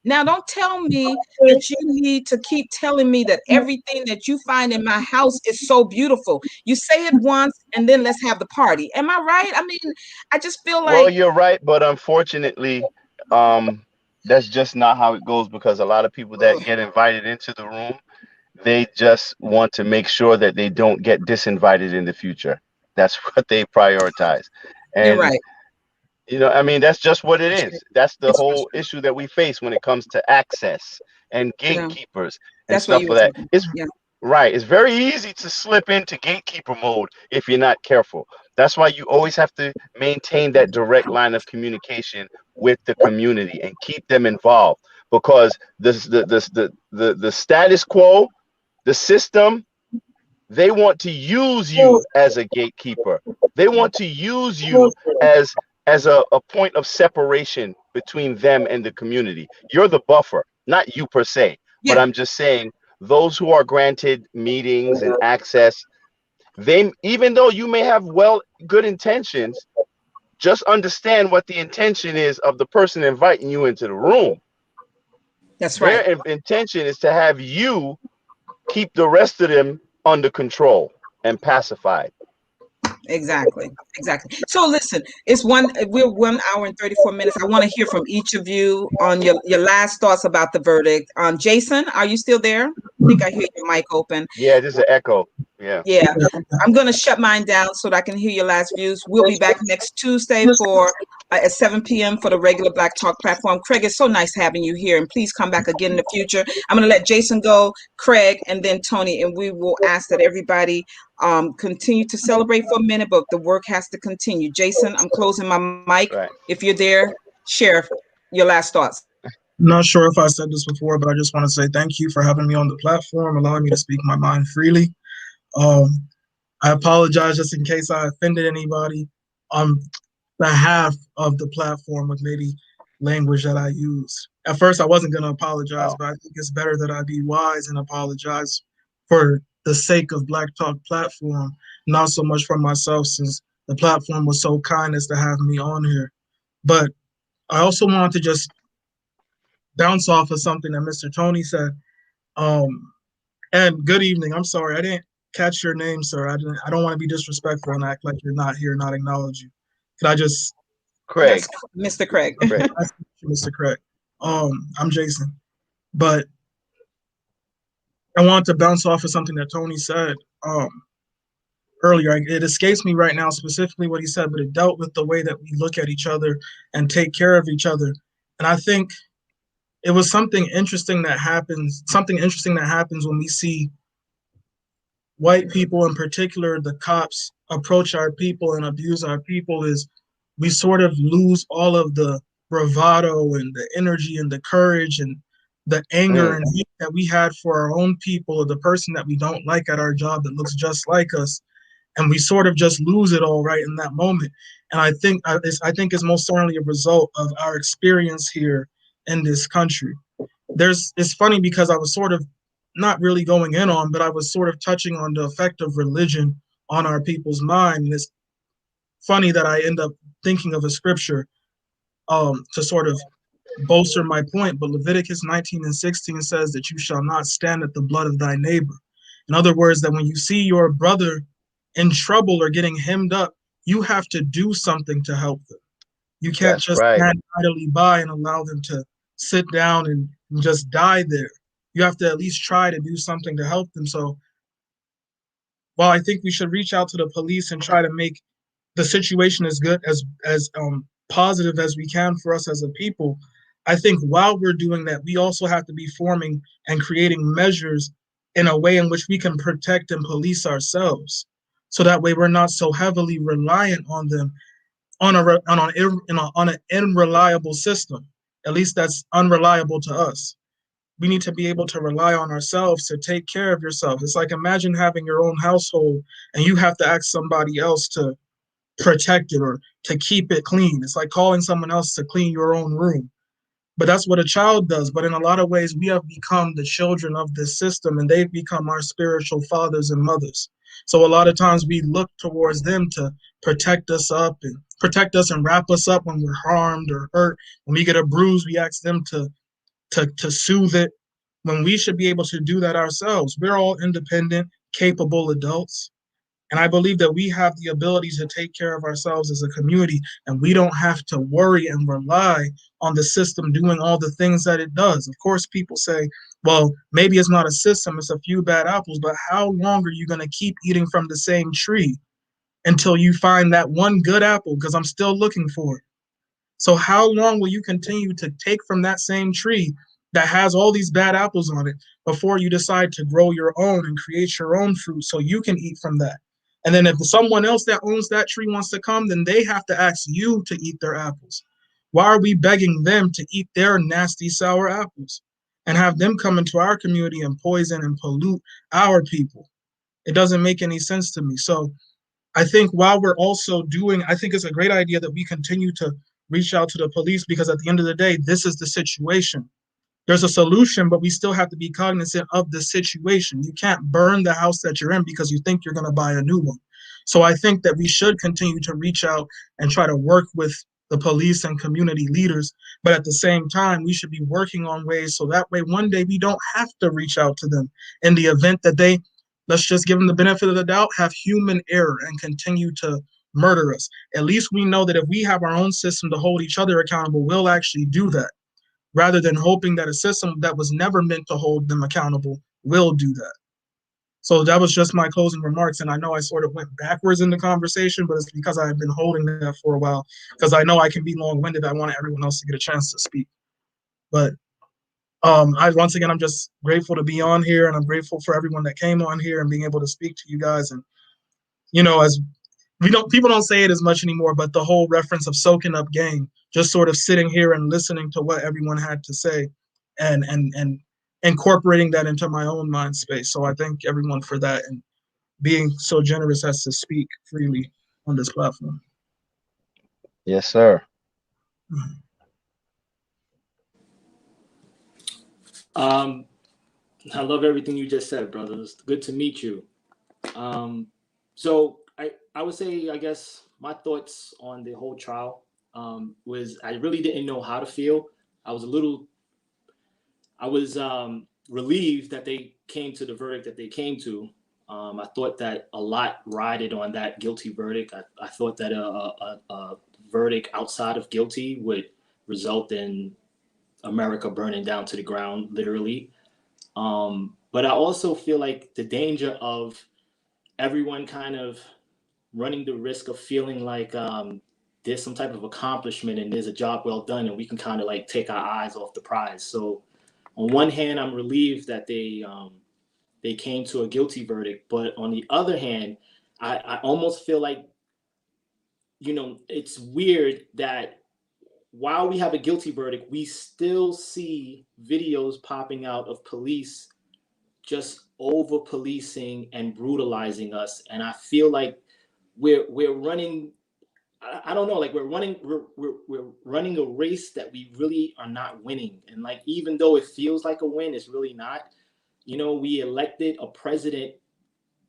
Now, don't tell me that you need to keep telling me that everything that you find in my house is so beautiful. You say it once and then let's have the party. Am I right? I mean, I just feel like. Well, you're right, but unfortunately, that's just not how it goes, because a lot of people that get invited into the room, they just want to make sure that they don't get disinvited in the future. That's what they prioritize. And you're right. You know, I mean, that's just what it is. That's the whole issue that we face when it comes to access and gatekeepers and stuff like that. It's right. It's very easy to slip into gatekeeper mode if you're not careful. That's why you always have to maintain that direct line of communication with the community and keep them involved, because the status quo, the system, they want to use you as a gatekeeper. They want to use you as a point of separation between them and the community. You're the buffer, not you per se, but I'm just saying those who are granted meetings and access, even though you may have good intentions, just understand what the intention is of the person inviting you into the room. That's right. Their intention is to have you keep the rest of them under control. and pacified. Exactly. So listen, we're 1 hour and 34 minutes. I want to hear from each of you on your last thoughts about the verdict. Jason, are you still there? I think I hear your mic open. Yeah, there's an echo. Yeah. Yeah. I'm going to shut mine down so that I can hear your last views. We'll be back next Tuesday at 7 p.m. for the regular Black Talk platform. Craig, it's so nice having you here, and please come back again in the future. I'm going to let Jason go, Craig, and then Tony, and we will ask that everybody continue to celebrate for a minute, but the work has to continue. Jason, I'm closing my mic. Right. If you're there, share your last thoughts. I'm not sure if I said this before, but I just want to say thank you for having me on the platform, allowing me to speak my mind freely. I apologize just in case I offended anybody on behalf of the platform with maybe language that I used. At first, I wasn't going to apologize, but I think it's better that I be wise and apologize for the sake of Black Talk platform, not so much for myself, since the platform was so kind as to have me on here. But I also wanted to just bounce off of something that Mr. Tony said. And good evening. I'm sorry, I didn't catch your name, sir. I don't want to be disrespectful and act like you're not here, not acknowledge you. Could I just Craig. That's Mr. Craig. Craig. Mr. Craig. I'm Jason. But I want to bounce off of something that Tony said earlier. It escapes me right now specifically what he said, but it dealt with the way that we look at each other and take care of each other. And I think it was something interesting that happens when we see white people, in particular the cops, approach our people and abuse our people. Is we sort of lose all of the bravado and the energy and the courage and the anger and hate that we had for our own people, or the person that we don't like at our job that looks just like us, and we sort of just lose it all right in that moment. And I think it's most certainly a result of our experience here in this country. It's funny because I was sort of not really going in on, but I was sort of touching on the effect of religion on our people's mind. And it's funny that I end up thinking of a scripture to sort of bolster my point. But Leviticus 19:16 says that you shall not stand at the blood of thy neighbor. In other words, that when you see your brother in trouble or getting hemmed up, you have to do something to help them. You can't just stand idly by and allow them to sit down and just die there. You have to at least try to do something to help them. So while I think we should reach out to the police and try to make the situation as good as positive as we can for us as a people, I think while we're doing that, we also have to be forming and creating measures in a way in which we can protect and police ourselves. So that way we're not so heavily reliant on them on an unreliable system. At least that's unreliable to us. We need to be able to rely on ourselves to take care of yourself. It's like, imagine having your own household and you have to ask somebody else to protect it or to keep it clean. It's like calling someone else to clean your own room. But that's what a child does. But in a lot of ways, we have become the children of this system, and they've become our spiritual fathers and mothers. So a lot of times we look towards them to protect us and wrap us up when we're harmed or hurt. When we get a bruise, we ask them to soothe it, when we should be able to do that ourselves. We're all independent, capable adults. And I believe that we have the ability to take care of ourselves as a community, and we don't have to worry and rely on the system doing all the things that it does. Of course, people say, well, maybe it's not a system, it's a few bad apples, but how long are you going to keep eating from the same tree until you find that one good apple? Because I'm still looking for it. So how long will you continue to take from that same tree that has all these bad apples on it before you decide to grow your own and create your own fruit so you can eat from that? And then if someone else that owns that tree wants to come, then they have to ask you to eat their apples. Why are we begging them to eat their nasty sour apples and have them come into our community and poison and pollute our people? It doesn't make any sense to me. So I think while we're also I think it's a great idea that we continue to reach out to the police, because at the end of the day, this is the situation. There's a solution, but we still have to be cognizant of the situation. You can't burn the house that you're in because you think you're going to buy a new one. So I think that we should continue to reach out and try to work with the police and community leaders. But at the same time, we should be working on ways so that way one day we don't have to reach out to them in the event that they let's just give them the benefit of the doubt, have human error, and continue to murder us. At least we know that if we have our own system to hold each other accountable, we'll actually do that, rather than hoping that a system that was never meant to hold them accountable will do that. So that was just my closing remarks. And I know I sort of went backwards in the conversation, but it's because I've been holding that for a while, because I know I can be long-winded. I want everyone else to get a chance to speak. But once again, I'm just grateful to be on here, and I'm grateful for everyone that came on here and being able to speak to you guys. And, as people don't say it as much anymore, but the whole reference of soaking up game, just sort of sitting here and listening to what everyone had to say and incorporating that into my own mind space. So I thank everyone for that and being so generous as to speak freely on this platform. Yes, sir. I love everything you just said, brother. It's good to meet you. So I would say, I guess my thoughts on the whole trial was I really didn't know how to feel. I was relieved that they came to the verdict that they came to. I thought that a lot rided on that guilty verdict. I thought that a verdict outside of guilty would result in America burning down to the ground, literally. But I also feel like the danger of everyone kind of running the risk of feeling like there's some type of accomplishment and there's a job well done, and we can kind of like take our eyes off the prize. So on one hand, I'm relieved that they came to a guilty verdict, but on the other hand, I almost feel like, it's weird that while we have a guilty verdict, we still see videos popping out of police just over policing and brutalizing us. And I feel like we're running, I don't know, like we're running a race that we really are not winning. And like, even though it feels like a win, it's really not. We elected a president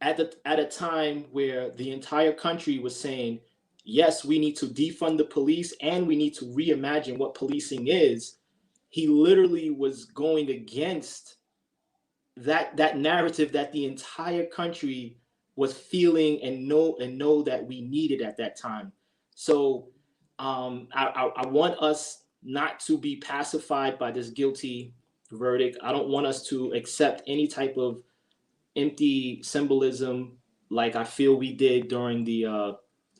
at a time where the entire country was saying, yes, we need to defund the police and we need to reimagine what policing is. He literally was going against that narrative that the entire country was feeling and know that we needed at that time. So I want us not to be pacified by this guilty verdict. I don't want us to accept any type of empty symbolism like I feel we did during the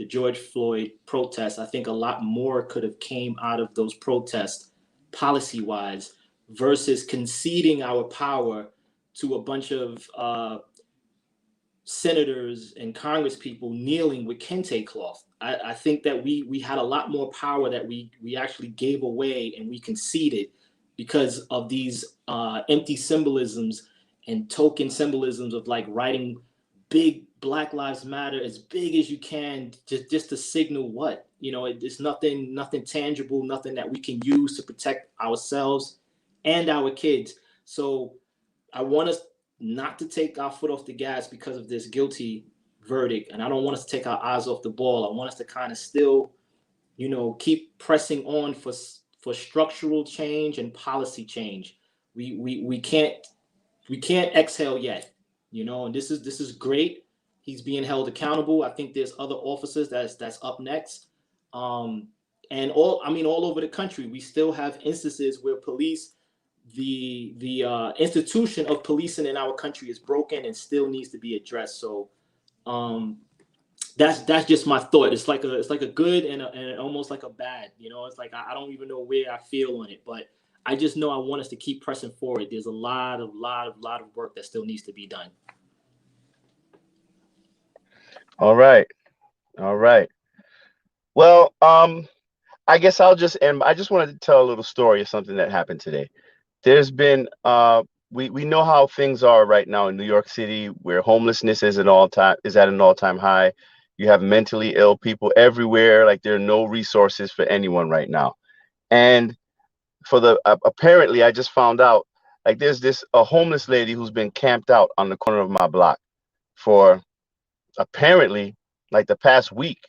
George Floyd protests. I think a lot more could have came out of those protests policy-wise versus conceding our power to a bunch of senators and Congress people kneeling with kente cloth. I think that we had a lot more power that we actually gave away and we conceded because of these empty symbolisms and token symbolisms of like writing big Black Lives Matter as big as you can, just to signal what, it's nothing tangible, nothing that we can use to protect ourselves and our kids. So I want us not to take our foot off the gas because of this guilty verdict. And I don't want us to take our eyes off the ball. I want us to kind of still, keep pressing on for structural change and policy change. We can't exhale yet, and this is great. He's being held accountable. I think there's other officers that's up next. And all over the country, we still have instances where police, the institution of policing in our country is broken and still needs to be addressed. So that's just my thought. It's like a good and almost like a bad. It's like I don't even know where I feel on it, but I just know I want us to keep pressing forward. There's a lot of work that still needs to be done. All right. Well, I guess I'll just end. I just wanted to tell a little story of something that happened today. There's been we know how things are right now in New York City, where homelessness is at an all-time high. You have mentally ill people everywhere. Like, there are no resources for anyone right now. And apparently, I just found out, like, there's a homeless lady who's been camped out on the corner of my block for apparently like the past week,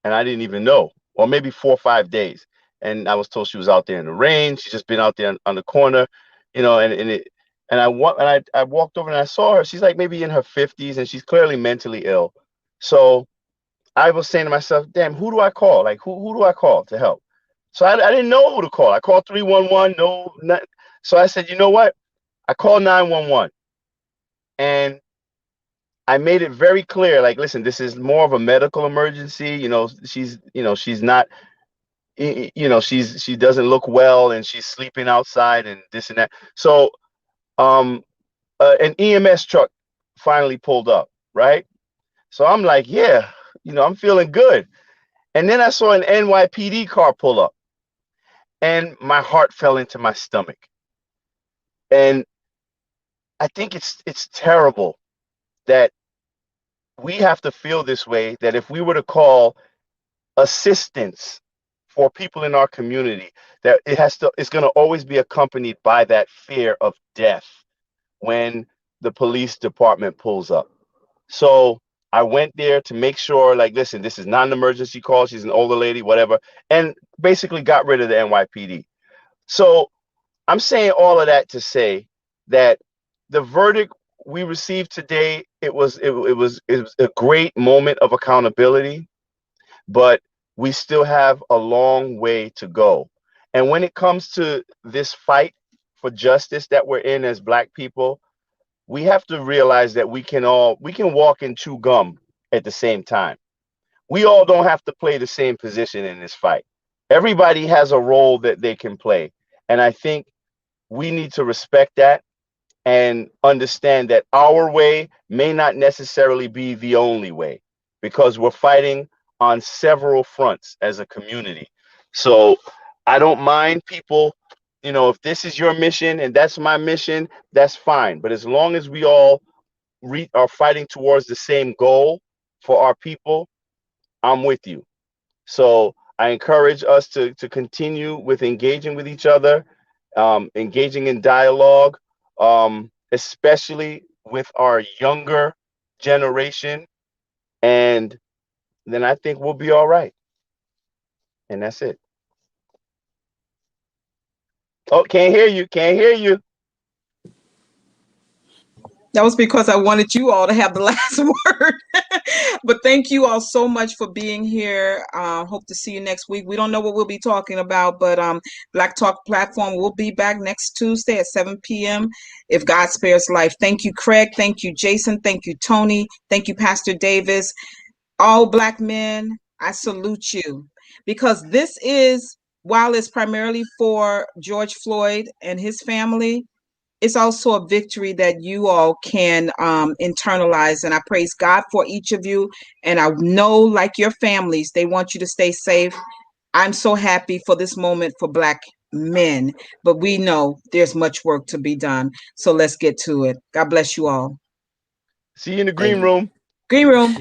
and I didn't even know, or maybe 4 or 5 days. And I was told she was out there in the rain. She's just been out there on the corner, and And I walked over and I saw her. She's like maybe in her 50s, and she's clearly mentally ill. So I was saying to myself, damn, who do I call? Like, who do I call to help? So I didn't know who to call. I called 311. No, not. So I said, you know what? I called 911, and I made it very clear. Like, listen, this is more of a medical emergency. She's not. She doesn't look well, and she's sleeping outside, and this and that. So, an EMS truck finally pulled up, right? So I'm like, yeah, I'm feeling good. And then I saw an NYPD car pull up, and my heart fell into my stomach. And I think it's terrible that we have to feel this way, that if we were to call assistance for people in our community, that it's going to always be accompanied by that fear of death when the police department pulls up. So I went there to make sure, like, listen, this is not an emergency call. She's an older lady, whatever, and basically got rid of the NYPD. So I'm saying all of that to say that the verdict we received today, it was a great moment of accountability, but we still have a long way to go. And when it comes to this fight for justice that we're in as Black people, we have to realize that we can walk and chew gum at the same time. We all don't have to play the same position in this fight. Everybody has a role that they can play. And I think we need to respect that and understand that our way may not necessarily be the only way, because we're fighting on several fronts as a community. So I don't mind people, if this is your mission and that's my mission, that's fine. But as long as we all are fighting towards the same goal for our people, I'm with you. So I encourage us to continue with engaging with each other, engaging in dialogue, especially with our younger generation. And then I think we'll be all right. And that's it. Oh, can't hear you. Can't hear you. That was because I wanted you all to have the last word. But thank you all so much for being here. Hope to see you next week. We don't know what we'll be talking about, but Black Talk Platform will be back next Tuesday at 7 p.m. if God spares life. Thank you, Craig. Thank you, Jason. Thank you, Tony. Thank you, Pastor Davis. All Black men, I salute you, because this is, while it's primarily for George Floyd and his family, it's also a victory that you all can internalize. And I praise God for each of you. And I know, like your families, they want you to stay safe. I'm so happy for this moment for Black men, but we know there's much work to be done. So let's get to it. God bless you all. See you in the green room. Green room.